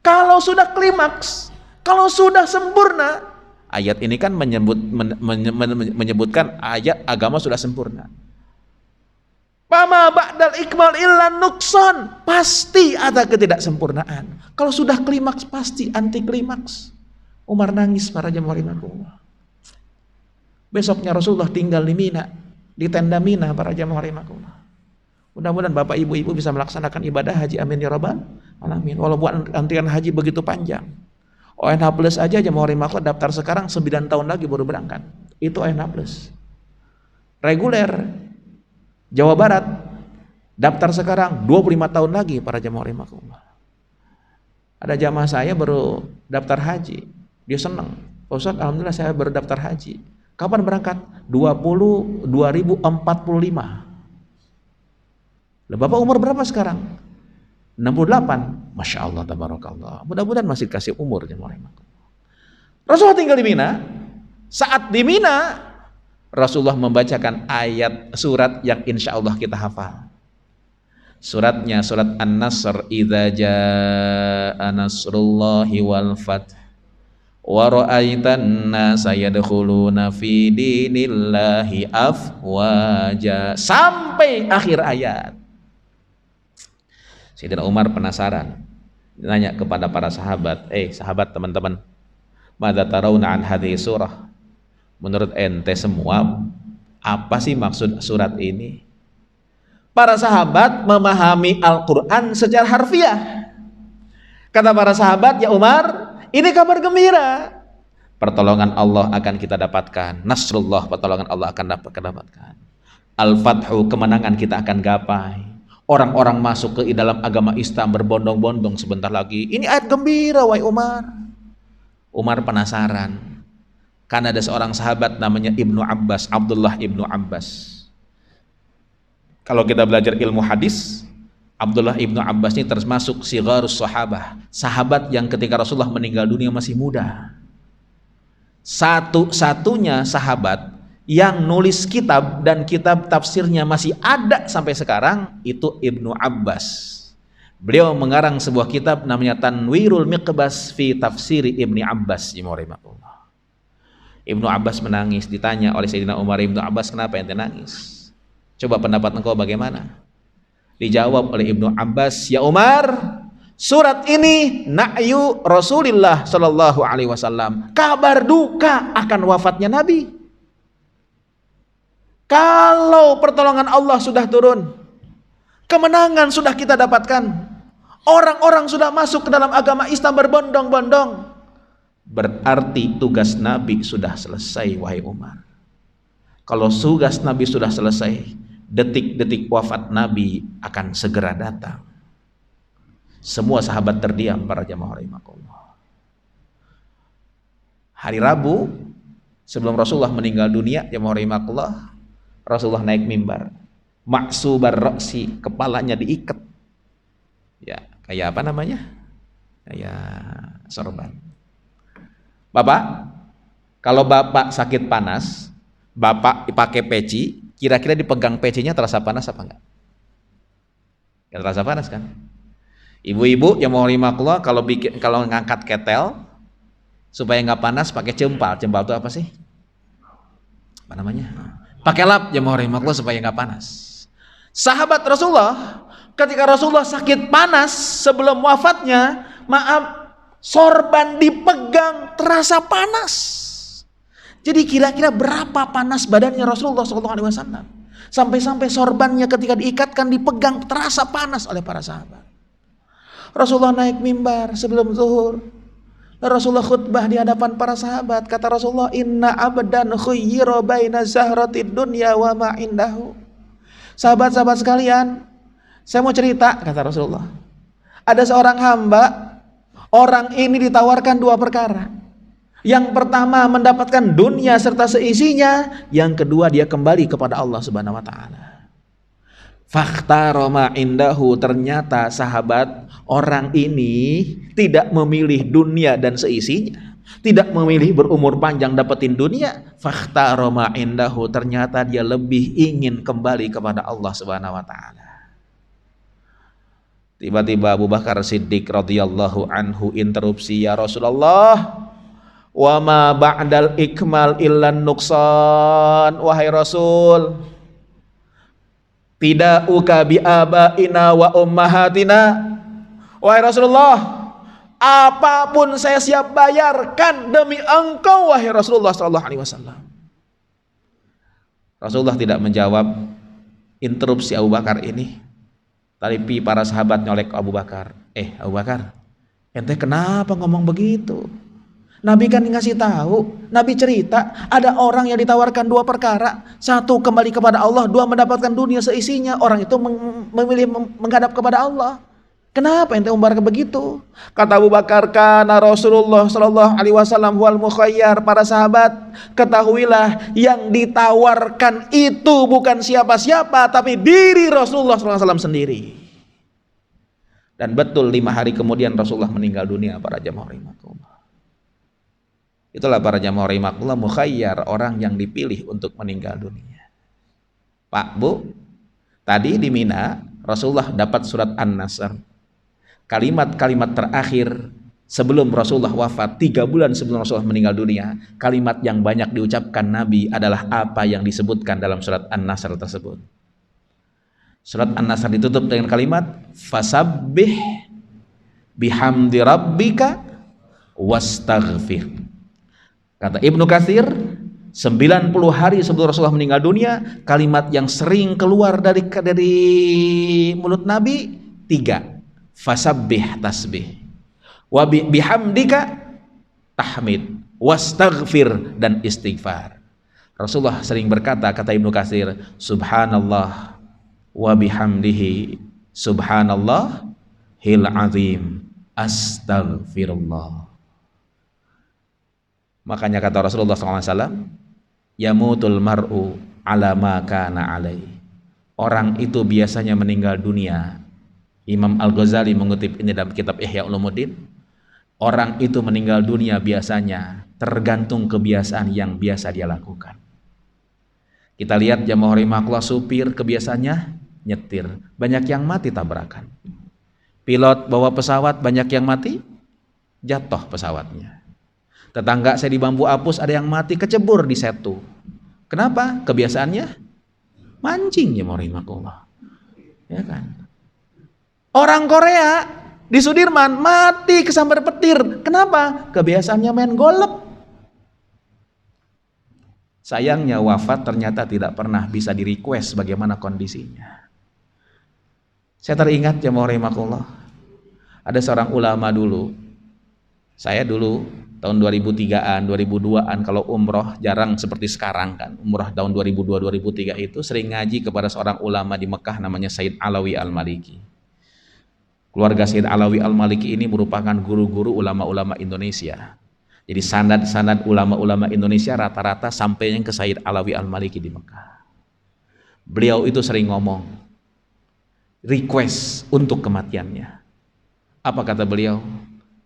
kalau sudah klimaks, kalau sudah sempurna, ayat ini kan menyebutkan ayat agama sudah sempurna. Wa ma ba'dal ikmal illa nuqsan, pasti ada ketidaksempurnaan. Kalau sudah klimaks pasti anti klimaks. Umar nangis para jamaah rahimakumullah. Besoknya Rasulullah tinggal di Mina, di tenda Mina para jamaah rahimakumullah. Mudah-mudahan Bapak Ibu-ibu bisa melaksanakan ibadah haji, amin ya rabbal alamin. Walaupun antrian haji begitu panjang. ONH Plus aja jamaah rahimakumullah daftar sekarang 9 tahun lagi baru berangkat. Itu ONH Plus. Reguler Jawa Barat Daftar sekarang 25 tahun lagi para jamaah rahimakumullah. Ada jamaah saya baru daftar haji. Dia senang. Pak Ustaz, alhamdulillah saya baru daftar haji. Kapan berangkat? 2045. Lah Bapak umur berapa sekarang? 68. Masya Allah, tabarakallah. Mudah-mudahan masih kasih umur jamaah rahimakumullah. Rasulullah tinggal di Mina. Saat di Mina, Rasulullah membacakan ayat surat yang insya Allah kita hafal. Suratnya surat An-Nasr, idza jaa nasrullahi wal fath wa ra'aitan nasa yadkhuluna fi dinillahi afwaja, sampai akhir ayat. Sayyidina Umar penasaran, nanya kepada para sahabat, sahabat teman-teman, madza tarawna an hadhihi surah? Menurut ente semua, apa sih maksud surat ini? Para sahabat memahami Al-Quran secara harfiah. Kata para sahabat, ya Umar, ini kabar gembira. Pertolongan Allah akan kita dapatkan. Nasrullah, pertolongan Allah akan dapatkan. Al-Fathu, kemenangan kita akan gapai. Orang-orang masuk ke dalam agama Islam berbondong-bondong sebentar lagi. Ini ayat gembira, wahai Umar. Umar penasaran. Karena ada seorang sahabat namanya Ibnu Abbas, Abdullah Ibnu Abbas. Kalau kita belajar ilmu hadis, Abdullah Ibnu Abbas ini termasuk sigharus sahabah, sahabat yang ketika Rasulullah meninggal dunia masih muda. Satu-satunya sahabat yang nulis kitab dan kitab tafsirnya masih ada sampai sekarang itu Ibnu Abbas. Beliau mengarang sebuah kitab namanya Tanwirul Miqbas fi Tafsiri Ibni Abbas. Ibnu Abbas menangis, ditanya oleh Sayyidina Umar, Ibnu Abbas, kenapa ente nangis? Coba pendapat engkau bagaimana? Dijawab oleh Ibnu Abbas, ya Umar, surat ini na'yu Rasulillah sallallahu alaihi wasallam, kabar duka akan wafatnya Nabi. Kalau pertolongan Allah sudah turun, kemenangan sudah kita dapatkan, orang-orang sudah masuk ke dalam agama Islam berbondong-bondong, berarti tugas Nabi sudah selesai, wahai Umar. Kalau tugas Nabi sudah selesai, detik-detik wafat Nabi akan segera datang. Semua sahabat terdiam, para jamaah rahimakumullah. Hari Rabu sebelum Rasulullah meninggal dunia, jamaah rahimakumullah, Rasulullah naik mimbar, maksubar ra'si, kepalanya diikat. Ya, kayak apa namanya? Kayak sorban. Bapak, kalau Bapak sakit panas, Bapak pakai peci, kira-kira dipegang pecinya terasa panas apa enggak? Enggak terasa panas kan? Ibu-ibu yang mau rahimakumullah, kalau ngangkat ketel supaya enggak panas pakai cempal. Cempal itu apa sih? Apa namanya? Pakai lap yang mau rahimakumullah supaya enggak panas. Sahabat Rasulullah ketika Rasulullah sakit panas sebelum wafatnya, sorban dipegang terasa panas. Jadi kira-kira berapa panas badannya Rasulullah SAW sampai-sampai sorbannya ketika diikatkan dipegang terasa panas oleh para sahabat. Rasulullah naik mimbar sebelum zuhur. Rasulullah khutbah di hadapan para sahabat. Kata Rasulullah, inna abdan khuyyira baina zahratid dunya wa ma indahu. Sahabat-sahabat sekalian, saya mau cerita, kata Rasulullah. Ada seorang hamba, orang ini ditawarkan dua perkara. Yang pertama mendapatkan dunia serta seisinya, yang kedua dia kembali kepada Allah Subhanahu wa taala. Fakhtara ma indahu, ternyata sahabat orang ini tidak memilih dunia dan seisinya, tidak memilih berumur panjang dapetin dunia. Fakhtara ma indahu, ternyata dia lebih ingin kembali kepada Allah Subhanahu wa taala. Tiba-tiba Abu Bakar Siddiq radhiyallahu anhu interupsi, ya Rasulullah, wa ma ba'dal ikmal illan nuqsan, wahai Rasul, tidauka bi abaina wa ummahatina, wahai Rasulullah, apapun saya siap bayarkan demi engkau, wahai Rasulullah sallallahu alaihi wasallam. Rasulullah tidak menjawab interupsi Abu Bakar ini, tapi para sahabat nyolek Abu Bakar. Abu Bakar, ente kenapa ngomong begitu? Nabi kan ngasih tahu, Nabi cerita ada orang yang ditawarkan dua perkara, satu kembali kepada Allah, dua mendapatkan dunia seisinya. Orang itu memilih menghadap kepada Allah. Kenapa ente membarkan begitu? Kata Abu Bakar, kana Rasulullah sallallahu alaihi wasallam wal mukhayyar. Para sahabat, ketahuilah yang ditawarkan itu bukan siapa-siapa, tapi diri Rasulullah sallallahu alaihi wasallam sendiri. Dan betul 5 hari kemudian Rasulullah meninggal dunia, para jamaah rahimakumullah. Itulah para jamaah rahimakumullah, mukhayyar, orang yang dipilih untuk meninggal dunia. Pak, Bu, tadi di Mina Rasulullah dapat surat An-Nasr. Kalimat-kalimat terakhir sebelum Rasulullah wafat, 3 bulan sebelum Rasulullah meninggal dunia, kalimat yang banyak diucapkan Nabi adalah apa yang disebutkan dalam surat An-Nasr tersebut. Surat An-Nasr ditutup dengan kalimat fasabbih bihamdi rabbika wastaghfir. Kata Ibnu Katsir, 90 hari sebelum Rasulullah meninggal dunia, kalimat yang sering keluar dari mulut Nabi 3. Fasabbih tasbih, wa bihamdika tahmid, wastaghfir dan istighfar. Rasulullah sering berkata, kata Ibnu Katsir, subhanallah wa bihamdihi subhanallah hil azim astaghfirullah. Makanya kata Rasulullah SAW, yamutul mar'u ala ma kana alai. Orang itu biasanya meninggal dunia. Imam Al-Ghazali mengutip ini dalam kitab Ihya Ulumuddin. Orang itu meninggal dunia biasanya tergantung kebiasaan yang biasa dia lakukan. Kita lihat jamaah rahimakumullah, supir kebiasaannya nyetir, banyak yang mati tabrakan. Pilot bawa pesawat, banyak yang mati jatuh pesawatnya. Tetangga saya di Bambu Apus ada yang mati kecebur di Setu. Kenapa? Kebiasaannya mancing, ya rahimakumullah. Ya kan? Orang Korea di Sudirman mati kesambar petir. Kenapa? Kebiasaannya main golep. Sayangnya wafat ternyata tidak pernah bisa di request bagaimana kondisinya. Saya teringat, ya rahimakumullah, ada seorang ulama dulu. Saya dulu tahun 2003-an, 2002-an kalau umroh jarang seperti sekarang kan. Umroh tahun 2002-2003 itu sering ngaji kepada seorang ulama di Mekah namanya Sayyid Alawi Al-Maliki. Keluarga Sayyid Alawi Al-Maliki ini merupakan guru-guru ulama-ulama Indonesia. Jadi sanad-sanad ulama-ulama Indonesia rata-rata sampainya ke Sayyid Alawi Al-Maliki di Mekah. Beliau itu sering ngomong, request untuk kematiannya. Apa kata beliau?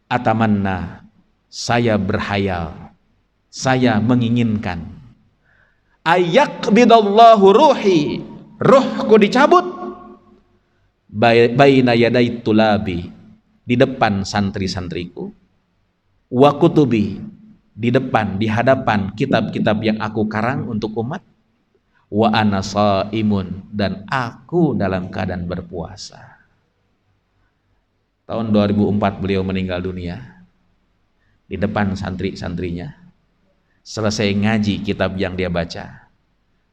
Atamanna, saya berhayal, saya menginginkan, ayyaqbidallahu ruhi, ruhku dicabut, baina yaday tulabi, di depan santri-santriku, wa kutubi, di depan, di hadapan kitab-kitab yang aku karang untuk umat, wa ana shaimun, dan aku dalam keadaan berpuasa. Tahun 2004 beliau meninggal dunia di depan santri-santrinya, selesai ngaji kitab yang dia baca,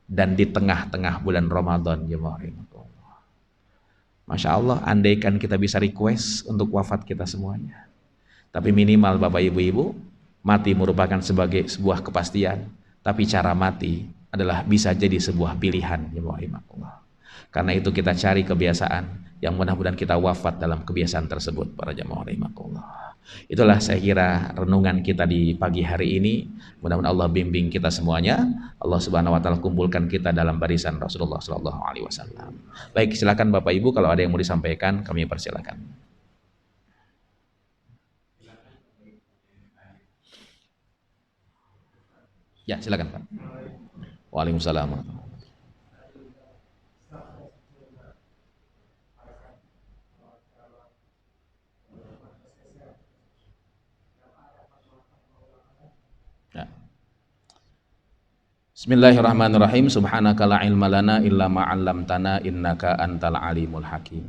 dan di tengah-tengah bulan Ramadan. Masya Allah, andaikan kita bisa request untuk wafat kita semuanya. Tapi minimal Bapak Ibu-Ibu, mati merupakan sebagai sebuah kepastian, tapi cara mati adalah bisa jadi sebuah pilihan. Karena itu kita cari kebiasaan yang mudah-mudahan kita wafat dalam kebiasaan tersebut, para jamaah rahimakumullah. Itulah saya kira renungan kita di pagi hari ini. Mudah-mudahan Allah bimbing kita semuanya. Allah Subhanahu wa taala kumpulkan kita dalam barisan Rasulullah sallallahu alaihi wasallam. Baik, silakan Bapak Ibu kalau ada yang mau disampaikan, kami persilakan. Ya, silakan Pak. Waalaikumsalam. Bismillahirrahmanirrahim. Subhanaka la ilma lana illa ma 'allamtana innaka antal alimul hakim.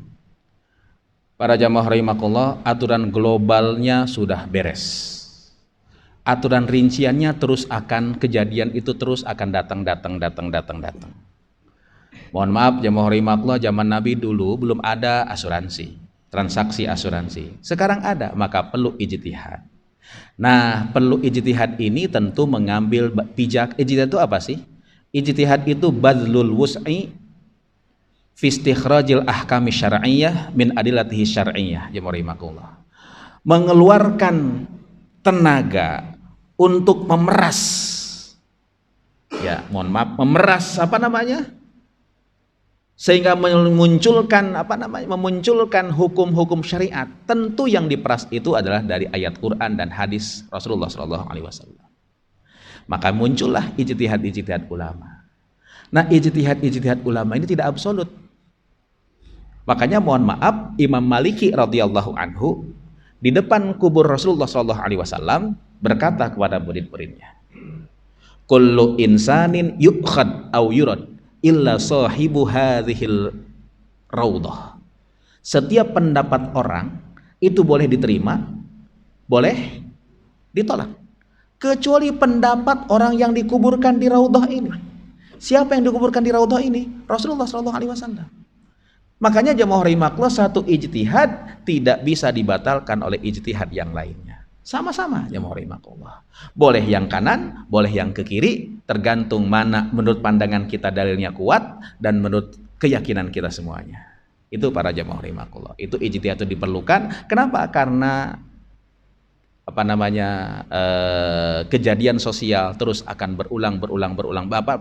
Para jamaah rahimakumullah, aturan globalnya sudah beres. Aturan rinciannya terus akan kejadian itu terus akan datang. Mohon maaf jamaah rahimakumullah, zaman Nabi dulu belum ada asuransi, transaksi asuransi. Sekarang ada, maka perlu ijtihad. Nah, perlu ijtihad ini tentu mengambil pijak. Ijtihad itu apa sih? Ijtihad itu badlul wus'i fi istikhrajil ahkami syar'iyyah min adillatihi syar'iyyah. Jamarahimakumullah. Mengeluarkan tenaga untuk memeras, ya mohon maaf, memeras apa namanya, sehingga memunculkan memunculkan hukum-hukum syariat. Tentu yang diperas itu adalah dari ayat Quran dan hadis Rasulullah SAW. Maka muncullah ijtihad ulama. Nah, ijtihad ulama ini tidak absolut. Makanya mohon maaf, Imam Maliki radhiyallahu anhu di depan kubur Rasulullah SAW berkata kepada murid-muridnya, kullu insanin yu'khad au yurad illa sahibu hadhil raudhah. Setiap pendapat orang itu boleh diterima, boleh ditolak, kecuali pendapat orang yang dikuburkan di raudhah ini. Siapa yang dikuburkan di raudhah ini? Rasulullah SAW. Makanya jamaah rahimakumullah, satu ijtihad tidak bisa dibatalkan oleh ijtihad yang lainnya. Sama-sama jamaah rahimakumullah. Boleh yang kanan, boleh yang ke kiri, tergantung mana menurut pandangan kita dalilnya kuat dan menurut keyakinan kita semuanya. Itu para jamaah rahimakumullah. Itu ijtihad itu diperlukan. Kenapa? Karena kejadian sosial terus akan berulang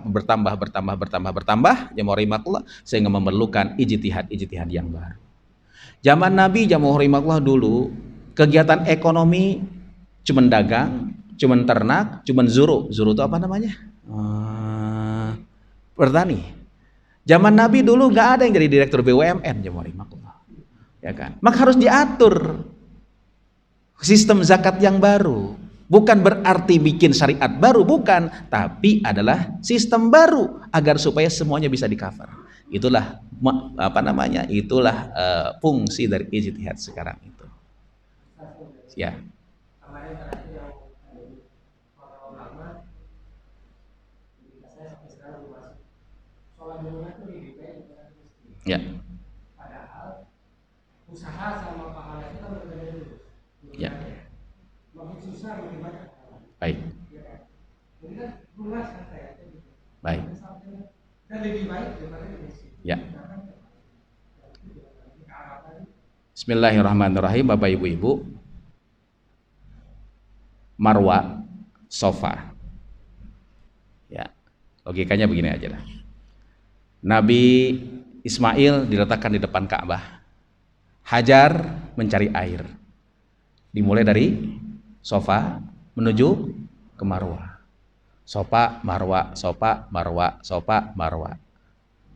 bertambah jamaah rahimakumullah, sehingga memerlukan ijtihad yang baru. Zaman Nabi jamaah rahimakumullah dulu kegiatan ekonomi cuman dagang, cuman ternak, cuman zuru itu apa namanya? Bertani. Zaman Nabi dulu nggak ada yang jadi direktur BUMN jamaah rahimakumullah. Ya kan? Maka harus diatur sistem zakat yang baru. Bukan berarti bikin syariat baru, bukan, tapi adalah sistem baru agar supaya semuanya bisa di-cover. Itulah itulah fungsi dari ijtihad sekarang itu. Ya. Ya. Padahal usaha sama pahala itu kan berbeda dulu. Ya. Makin susah makin banyak. Baik. Jadi kan luas kan saya. Baik. Dan lebih baik daripada ini. Ya. Bismillahirrahmanirrahim. Bapak Ibu, marwa, sofa. Ya. Logikanya begini aja lah. Nabi Ismail diletakkan di depan Ka'bah. Hajar mencari air. Dimulai dari sofa menuju ke marwa. Sofa, marwa, sofa, marwa, sofa, marwa.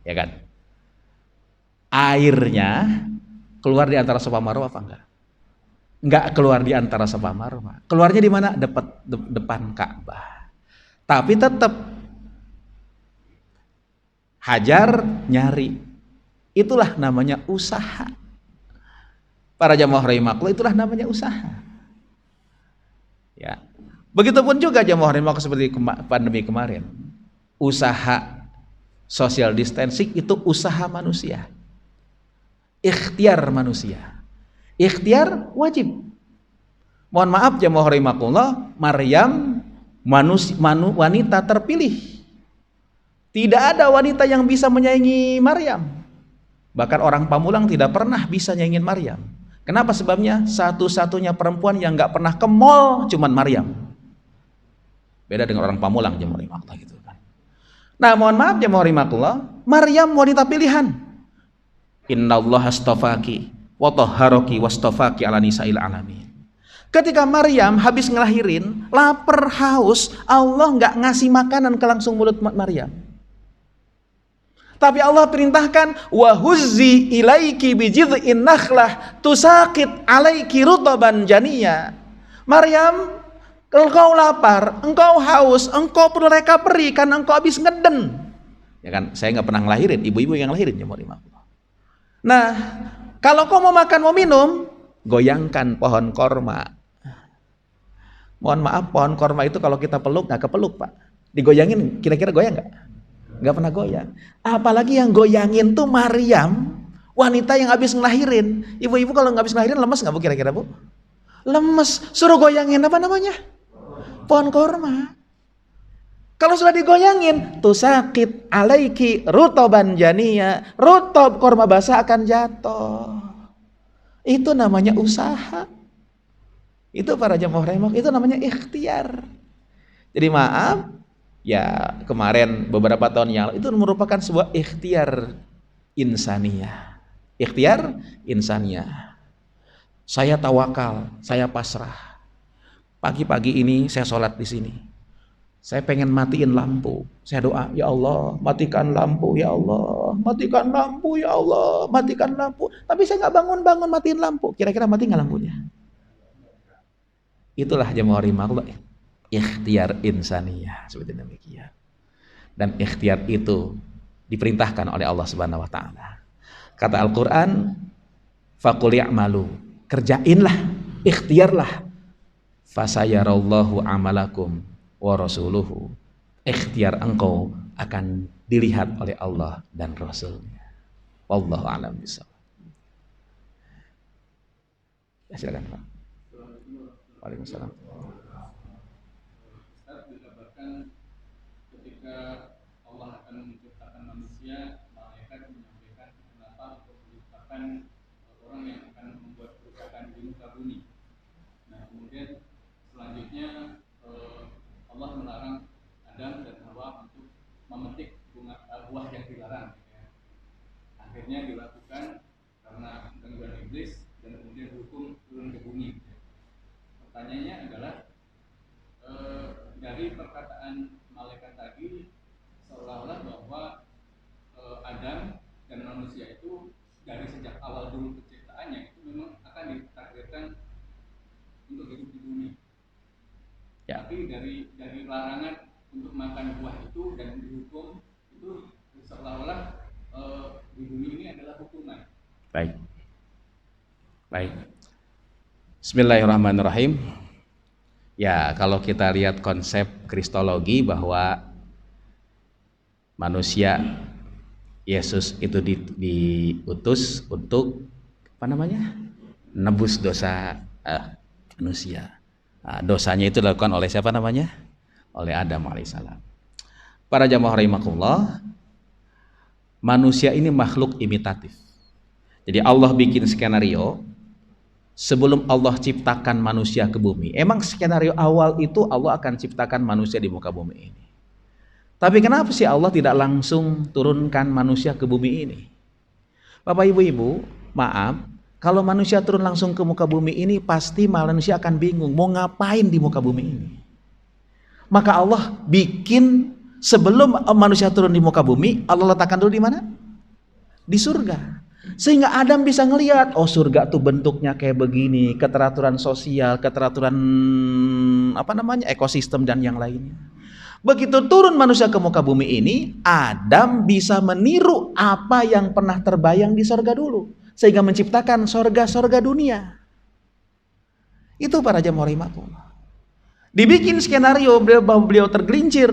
Ya kan? Airnya keluar di antara sofa marwa apa enggak? Enggak keluar di antara sofa marwa. Keluarnya di mana? Depan Ka'bah. Tapi tetap Hajar nyari. Itulah namanya usaha. Para jamaah rahimakumullah, itulah namanya usaha. Ya. Begitupun juga jamaah rahimakumullah seperti pandemi kemarin. Usaha social distancing itu usaha manusia. Ikhtiar manusia. Ikhtiar wajib. Mohon maaf jamaah rahimakumullah, Maryam wanita terpilih. Tidak ada wanita yang bisa menyaingi Maryam. Bahkan orang Pamulang tidak pernah bisa nyaingin Maryam. Kenapa sebabnya? Satu-satunya perempuan yang nggak pernah ke mall cuman Maryam. Beda dengan orang Pamulang jamaah rahimakumullah gitu kan. Nah, mohon maaf jamaah rahimakumullah, Maryam wanita pilihan. Innallaha astafaki wa tahharaki wastafaki ala nisa'il alamin. Ketika Maryam habis ngelahirin, lapar, haus, Allah nggak ngasih makanan ke langsung mulut Maryam. Tapi Allah perintahkan wa huzzi ilaiki bijid'in nakhlah tusaqit alaiki rutaban janiyya. Maryam, engkau lapar, engkau haus, engkau perlu recovery karena engkau habis ngeden. Ya kan, saya nggak pernah ngelahirin, ibu-ibu yang ngelahirin jemaah rahimakumullah. Nah, kalau kau mau makan mau minum, goyangkan pohon korma. Mohon maaf, pohon korma itu kalau kita peluk nggak kepeluk Pak. Digoyangin, kira-kira goyang nggak? Nggak pernah goyang. Apalagi yang goyangin tuh Maryam, wanita yang habis ngelahirin. Ibu-ibu kalau nggak habis ngelahirin lemes nggak Bu kira-kira Bu? lemes, suruh goyangin apa namanya? Pohon korma. Kalau sudah digoyangin, tuh sakit alaiki rutoban jania, rutob korma basah akan jatuh. Itu namanya usaha. Itu para jamaah remok, itu namanya ikhtiar. Jadi maaf, ya kemarin beberapa tahun yang lalu itu merupakan sebuah ikhtiar insaniyah. Ikhtiar insaniyah. Saya tawakal, saya pasrah. Pagi-pagi ini saya sholat di sini. Saya pengen matiin lampu. Saya doa, ya Allah, matikan lampu, ya Allah, matikan lampu, ya Allah, matikan lampu. Tapi saya nggak bangun-bangun matiin lampu. Kira-kira mati nggak lampunya? Itulah jamaah rahimakumullah, ikhtiar insaniyah seperti demikian. Dan ikhtiar itu diperintahkan oleh Allah Subhanahu wa taala. Kata Al-Qur'an, faqul ya'malu, kerjainlah, ikhtiarlah. Fasayarallahu amalakum wa rasuluhu, ikhtiar engkau akan dilihat oleh Allah dan Rasulnya. Wallahu a'lam bishawab. Ya, silakan Pak. Waalaikumsalam. Ustaz dikabarkan ketika Allah akan menciptakan manusia, malaikat menyampaikan kenapa untuk menciptakan orang yang akan membuat kerusakan di muka bumi. Nah, kemudian selanjutnya Allah melarang Adam dan Hawa untuk memetik buah yang dilarang. Ya. Akhirnya dilakukan karena gangguan iblis dan kemudian hukum turun ke bumi. Pertanyaannya adalah dari perkataan malaikat tadi seolah-olah bahwa Adam dan manusia itu dari sejak awal dulu penciptaannya itu memang akan ditakdirkan untuk hidup di bumi. Ya. Tapi dari larangan untuk makan buah itu dan dihukum itu seolah-olah di bumi ini adalah hukuman. Baik. Bismillahirrahmanirrahim. Ya, kalau kita lihat konsep kristologi bahwa manusia, Yesus itu diutus untuk apa namanya? Nebus dosa manusia. Nah, dosanya itu dilakukan oleh siapa namanya? Oleh Adam alaihissalam. Para jamaah rahimakumullah, manusia ini makhluk imitatif. Jadi Allah bikin skenario sebelum Allah ciptakan manusia ke bumi. Emang skenario awal itu Allah akan ciptakan manusia di muka bumi ini. Tapi kenapa sih Allah tidak langsung turunkan manusia ke bumi ini? Bapak ibu-ibu, maaf, kalau manusia turun langsung ke muka bumi ini pasti manusia akan bingung mau ngapain di muka bumi ini. Maka Allah bikin sebelum manusia turun di muka bumi, Allah letakkan dulu di mana? Di surga. Sehingga Adam bisa ngelihat, oh surga tuh bentuknya kayak begini, keteraturan sosial, keteraturan ekosistem dan yang lainnya. Begitu turun manusia ke muka bumi ini, Adam bisa meniru apa yang pernah terbayang di sorga dulu, sehingga menciptakan sorga-sorga dunia. Itu para jamaah rahimakumullah. Dibikin skenario beliau tergelincir,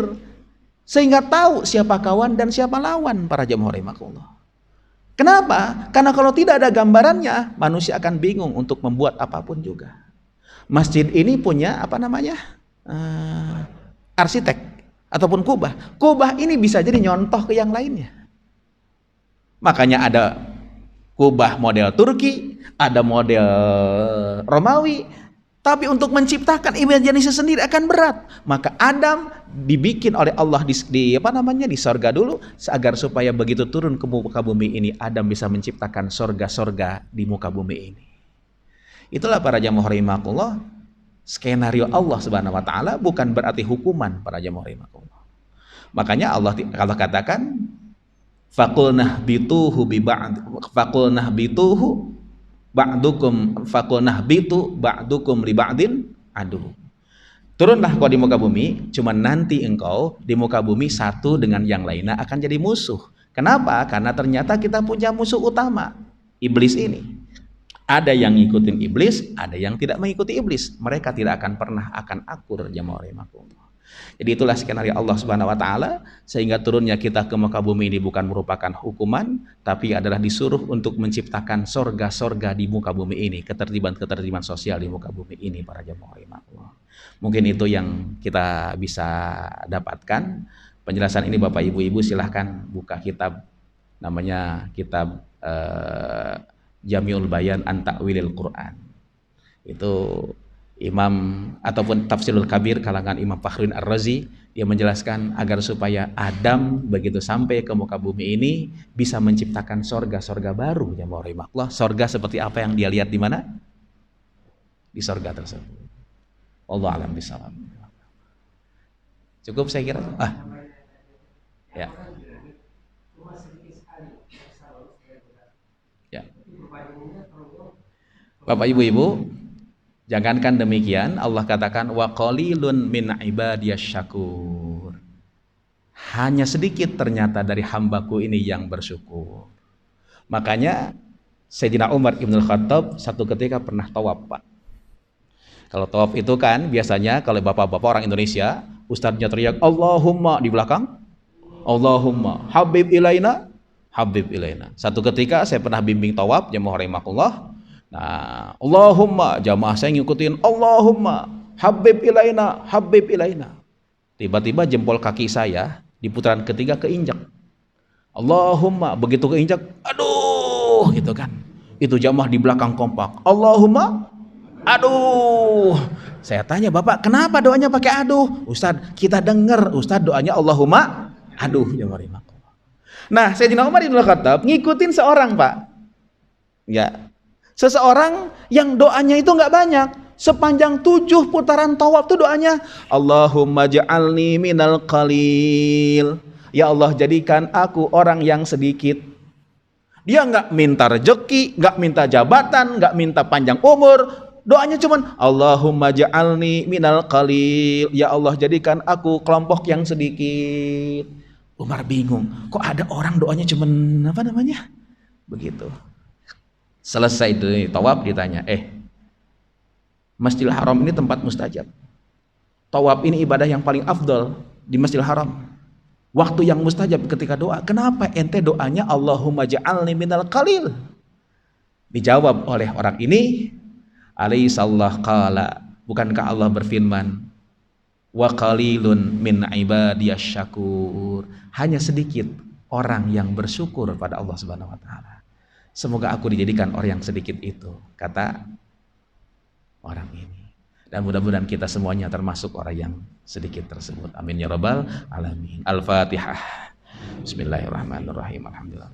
sehingga tahu siapa kawan dan siapa lawan para jamaah rahimakumullah. Kenapa? Karena kalau tidak ada gambarannya, manusia akan bingung untuk membuat apapun juga. Masjid ini punya arsitek ataupun kubah. Kubah ini bisa jadi nyontoh ke yang lainnya. Makanya ada kubah model Turki, ada model Romawi. Tapi untuk menciptakan imajinasi sendiri akan berat. Maka Adam dibikin oleh Allah di sorga dulu, agar supaya begitu turun ke muka bumi ini, Adam bisa menciptakan sorga-sorga di muka bumi ini. Itulah para jamaah rahimakumullah, skenario Allah Subhanahu wa taala bukan berarti hukuman para jamaah rahimakumullah. Makanya Allah kalau katakan faqulnah bituhu bi ba'd faqulnah bituhu ba'dukum faqulnah bitu ba'dukum li ba'din adu. Turunlah kau di muka bumi, cuman nanti engkau di muka bumi satu dengan yang lainnya akan jadi musuh. Kenapa? Karena ternyata kita punya musuh utama, iblis ini. Ada yang ngikutin iblis, ada yang tidak mengikuti iblis. Mereka tidak akan pernah akan akur jamaah rahimakumullah. Jadi itulah skenario Allah Subhanahu wa taala, sehingga turunnya kita ke muka bumi ini bukan merupakan hukuman, tapi adalah disuruh untuk menciptakan sorga-sorga di muka bumi ini, ketertiban-ketertiban sosial di muka bumi ini, para jemaah Allah. Mungkin itu yang kita bisa dapatkan. Penjelasan ini Bapak Ibu-ibu silahkan buka kitab, namanya kitab Jami'ul Bayan an Ta'wilil Quran. Itu Imam ataupun Tafsirul Kabir kalangan Imam Fakhruddin Ar-Razi, dia menjelaskan agar supaya Adam begitu sampai ke muka bumi ini bisa menciptakan sorga-sorga baru, ya Allah. Sorga seperti apa yang dia lihat di mana? Di sorga tersebut. Allah alam bisawab. Cukup saya kira. Ya. Ya. Bapak Ibu-ibu, jangankan demikian, Allah katakan wa qalilun min ibadiyas syakur. Hanya sedikit ternyata dari hambaku ini yang bersyukur. Makanya Sayyidina Umar Ibnul Khattab satu ketika pernah tawaf, Pak. Kalau tawaf itu kan biasanya kalau bapak-bapak orang Indonesia, ustadznya teriak Allahumma di belakang, Allahumma habib ilaina, habib ilaina. Satu ketika saya pernah bimbing tawaf, jemaah rahimakumullah. Nah, Allahumma, jamaah saya ngikutin Allahumma habib ilaina, habib ilaina. Tiba-tiba jempol kaki saya di putaran ketiga keinjak. Allahumma, begitu keinjak, aduh, gitu kan. Itu jamaah di belakang kompak. Allahumma, aduh. Saya tanya, Bapak, kenapa doanya pakai aduh? Ustaz, kita dengar Ustaz doanya Allahumma, aduh, jamaah. Nah, Sayyidina Umar Ibn Khattab ngikutin seorang, Pak. Ya. Seseorang yang doanya itu nggak banyak. Sepanjang 7 putaran tawaf itu doanya Allahumma ja'alni minal qalil. Ya Allah, jadikan aku orang yang sedikit. Dia nggak minta rezeki, nggak minta jabatan, nggak minta panjang umur. Doanya cuman Allahumma ja'alni minal qalil. Ya Allah, jadikan aku kelompok yang sedikit. Umar bingung, kok ada orang doanya cuman apa namanya? Begitu. Selesai dari tawaf ditanya, Masjidil Haram ini tempat mustajab. Tawaf ini ibadah yang paling afdal di Masjidil Haram. Waktu yang mustajab ketika doa. Kenapa ente doanya Allahumma ja'alni minal qalil? Dijawab oleh orang ini, alaihissallah qala, bukankah Allah berfirman, wa qalilun min ibadiyas syakur. Hanya sedikit orang yang bersyukur pada Allah Subhanahu wa taala. Semoga aku dijadikan orang yang sedikit itu, kata orang ini. Dan mudah-mudahan kita semuanya termasuk orang yang sedikit tersebut. Amin ya rabbal alamin. Al-Fatihah. Bismillahirrahmanirrahim. Alhamdulillah.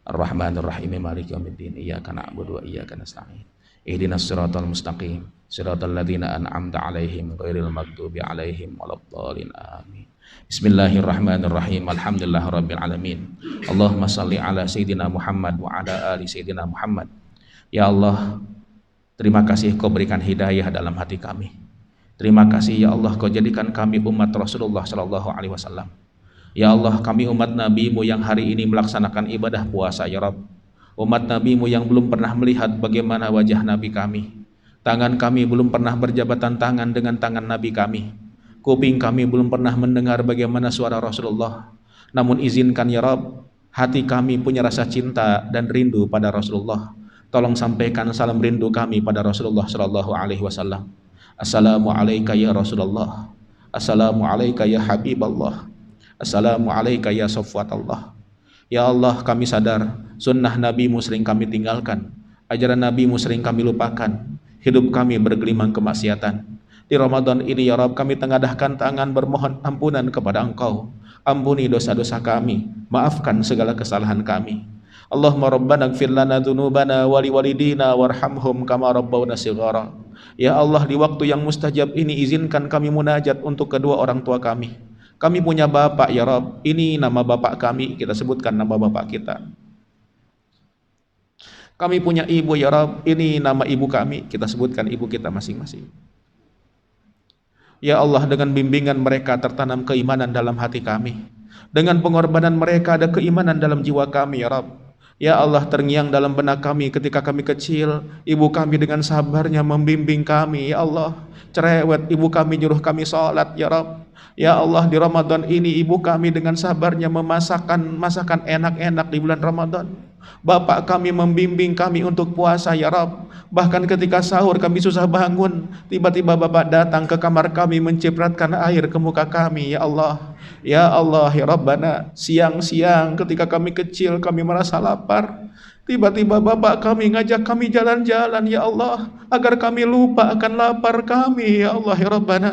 Ar-Rahmanir-Rahim. Maliki yaumiddin. Iyyaka na'budu wa iyyaka nasta'in. Ihdinas siratal mustaqim. Siratal ladzina an'amta 'alaihim ghairil maghdubi 'alaihim waladdallin. Amin. Bismillahirrahmanirrahim. Alhamdulillahirabbil alamin. Allahumma shalli ala sayyidina Muhammad wa ala ali sayyidina Muhammad. Ya Allah, terima kasih Kau berikan hidayah dalam hati kami. Terima kasih ya Allah, Kau jadikan kami umat Rasulullah sallallahu alaihi wasallam. Ya Allah, kami umat Nabi-Mu yang hari ini melaksanakan ibadah puasa ya Rabb. Umat Nabi-Mu yang belum pernah melihat bagaimana wajah Nabi kami. Tangan kami belum pernah berjabatan tangan dengan tangan Nabi kami. Kuping kami belum pernah mendengar bagaimana suara Rasulullah. Namun izinkan ya Rabb, hati kami punya rasa cinta dan rindu pada Rasulullah. Tolong sampaikan salam rindu kami pada Rasulullah sallallahu alaihi wasallam. Assalamu alayka ya Rasulullah. Assalamu alayka ya Habiballah. Assalamu alayka ya Safwatallah. Ya Allah, kami sadar sunnah Nabi-Mu sering kami tinggalkan, ajaran Nabi-Mu sering kami lupakan, hidup kami bergelimang kemaksiatan. Di Ramadan ini ya Rabb, kami tengadahkan tangan bermohon ampunan kepada Engkau. Ampuni dosa-dosa kami, maafkan segala kesalahan kami. Allahumma rabbana ighfir lana dzunubana wa liwalidina warhamhum kama rabbawna shighara. Ya Allah, di waktu yang mustajab ini izinkan kami munajat untuk kedua orang tua kami. Kami punya bapak ya Rabb, ini nama bapak kami, kita sebutkan nama bapak kita. Kami punya ibu ya Rabb, ini nama ibu kami, kita sebutkan ibu kita masing-masing. Ya Allah, dengan bimbingan mereka tertanam keimanan dalam hati kami. Dengan pengorbanan mereka ada keimanan dalam jiwa kami ya Rabb. Ya Allah, terngiang dalam benak kami ketika kami kecil, ibu kami dengan sabarnya membimbing kami. Ya Allah, cerewet ibu kami nyuruh kami sholat. Ya Rabb, ya Allah, di Ramadan ini ibu kami dengan sabarnya memasakkan masakan enak-enak di bulan Ramadan. Bapak kami membimbing kami untuk puasa. Ya Rabb, bahkan ketika sahur kami susah bangun, tiba-tiba Bapak datang ke kamar kami mencipratkan air ke muka kami. Ya Allah, ya Allah, ya Rabbana, siang-siang ketika kami kecil kami merasa lapar, tiba-tiba Bapak kami ngajak kami jalan-jalan. Ya Allah, agar kami lupa akan lapar kami. Ya Allah, ya Rabbana,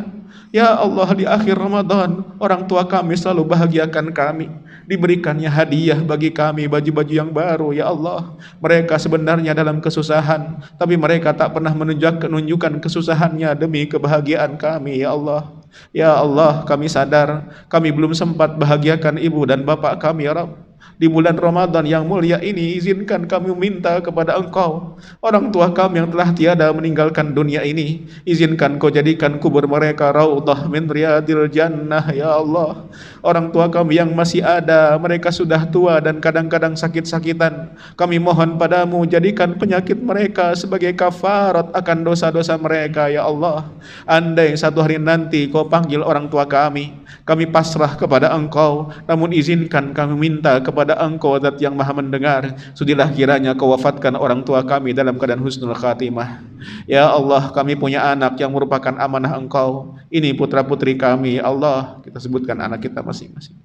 ya Allah, di akhir Ramadan orang tua kami selalu bahagiakan kami, diberikannya hadiah bagi kami baju-baju yang baru. Ya Allah, mereka sebenarnya dalam kesusahan, tapi mereka tak pernah menunjukkan kesusahannya demi kebahagiaan kami. Ya Allah, ya Allah, kami sadar kami belum sempat bahagiakan ibu dan bapak kami. Ya Rabb, di bulan Ramadan yang mulia ini, izinkan kami minta kepada Engkau, orang tua kami yang telah tiada meninggalkan dunia ini, izinkan Kau jadikan kubur mereka raudhah min riyadil jannah. Ya Allah, orang tua kami yang masih ada, mereka sudah tua dan kadang-kadang sakit-sakitan, kami mohon padamu, jadikan penyakit mereka sebagai kafarat akan dosa-dosa mereka. Ya Allah, andai satu hari nanti Kau panggil orang tua kami pasrah kepada Engkau, namun izinkan kami minta kepada Engkau, Zat yang Maha Mendengar, sudilah kiranya Kau wafatkan orang tua kami dalam keadaan husnul khatimah. Ya Allah, kami punya anak yang merupakan amanah Engkau, ini putra putri kami. Ya Allah, kita sebutkan anak kita masing-masing.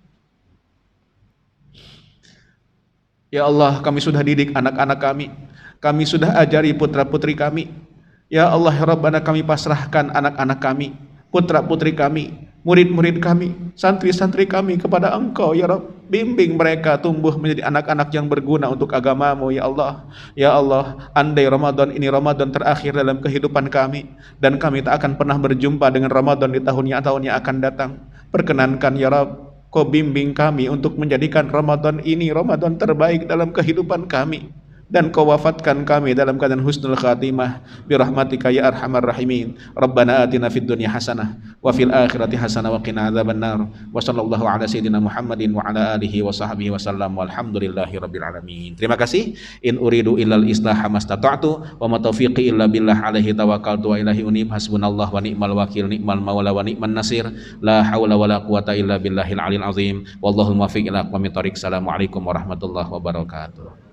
Ya Allah, kami sudah didik anak-anak kami sudah ajari putra putri kami. Ya Allah, ya Rabbana, kami pasrahkan anak-anak kami, putra putri kami, murid-murid kami, santri-santri kami kepada Engkau. Ya Rabb, bimbing mereka tumbuh menjadi anak-anak yang berguna untuk agamamu. Ya Allah, ya Allah, andai Ramadan ini Ramadan terakhir dalam kehidupan kami, dan kami tak akan pernah berjumpa dengan Ramadan di tahun yang akan datang, perkenankan ya Rabb, Kau bimbing kami untuk menjadikan Ramadan ini Ramadan terbaik dalam kehidupan kami, dan Kau wafatkan kami dalam keadaan husnul khatimah birahmatika ya arhamar rahimin. Rabbana atina fid dunya hasanah wa fil akhirati hasanah wa qina adzabannar. Wa sallallahu ala sayyidina Muhammadin wa ala alihi wa sahbihi wasallam walhamdulillahi rabbil alamin. Terima kasih. In uridu illal islaha mastata'tu wa ma taufiqi illa billah alaihi tawakkaltu wa ilaihi unib. Hasbunallahu wa ni'mal wakil, ni'mal maula wa ni'man nasir. La haula wa la quwata illa billahil aliyil azim. Wallahul muwaffiq ila aqwamit thoriq. Assalamualaikum warahmatullahi wabarakatuh.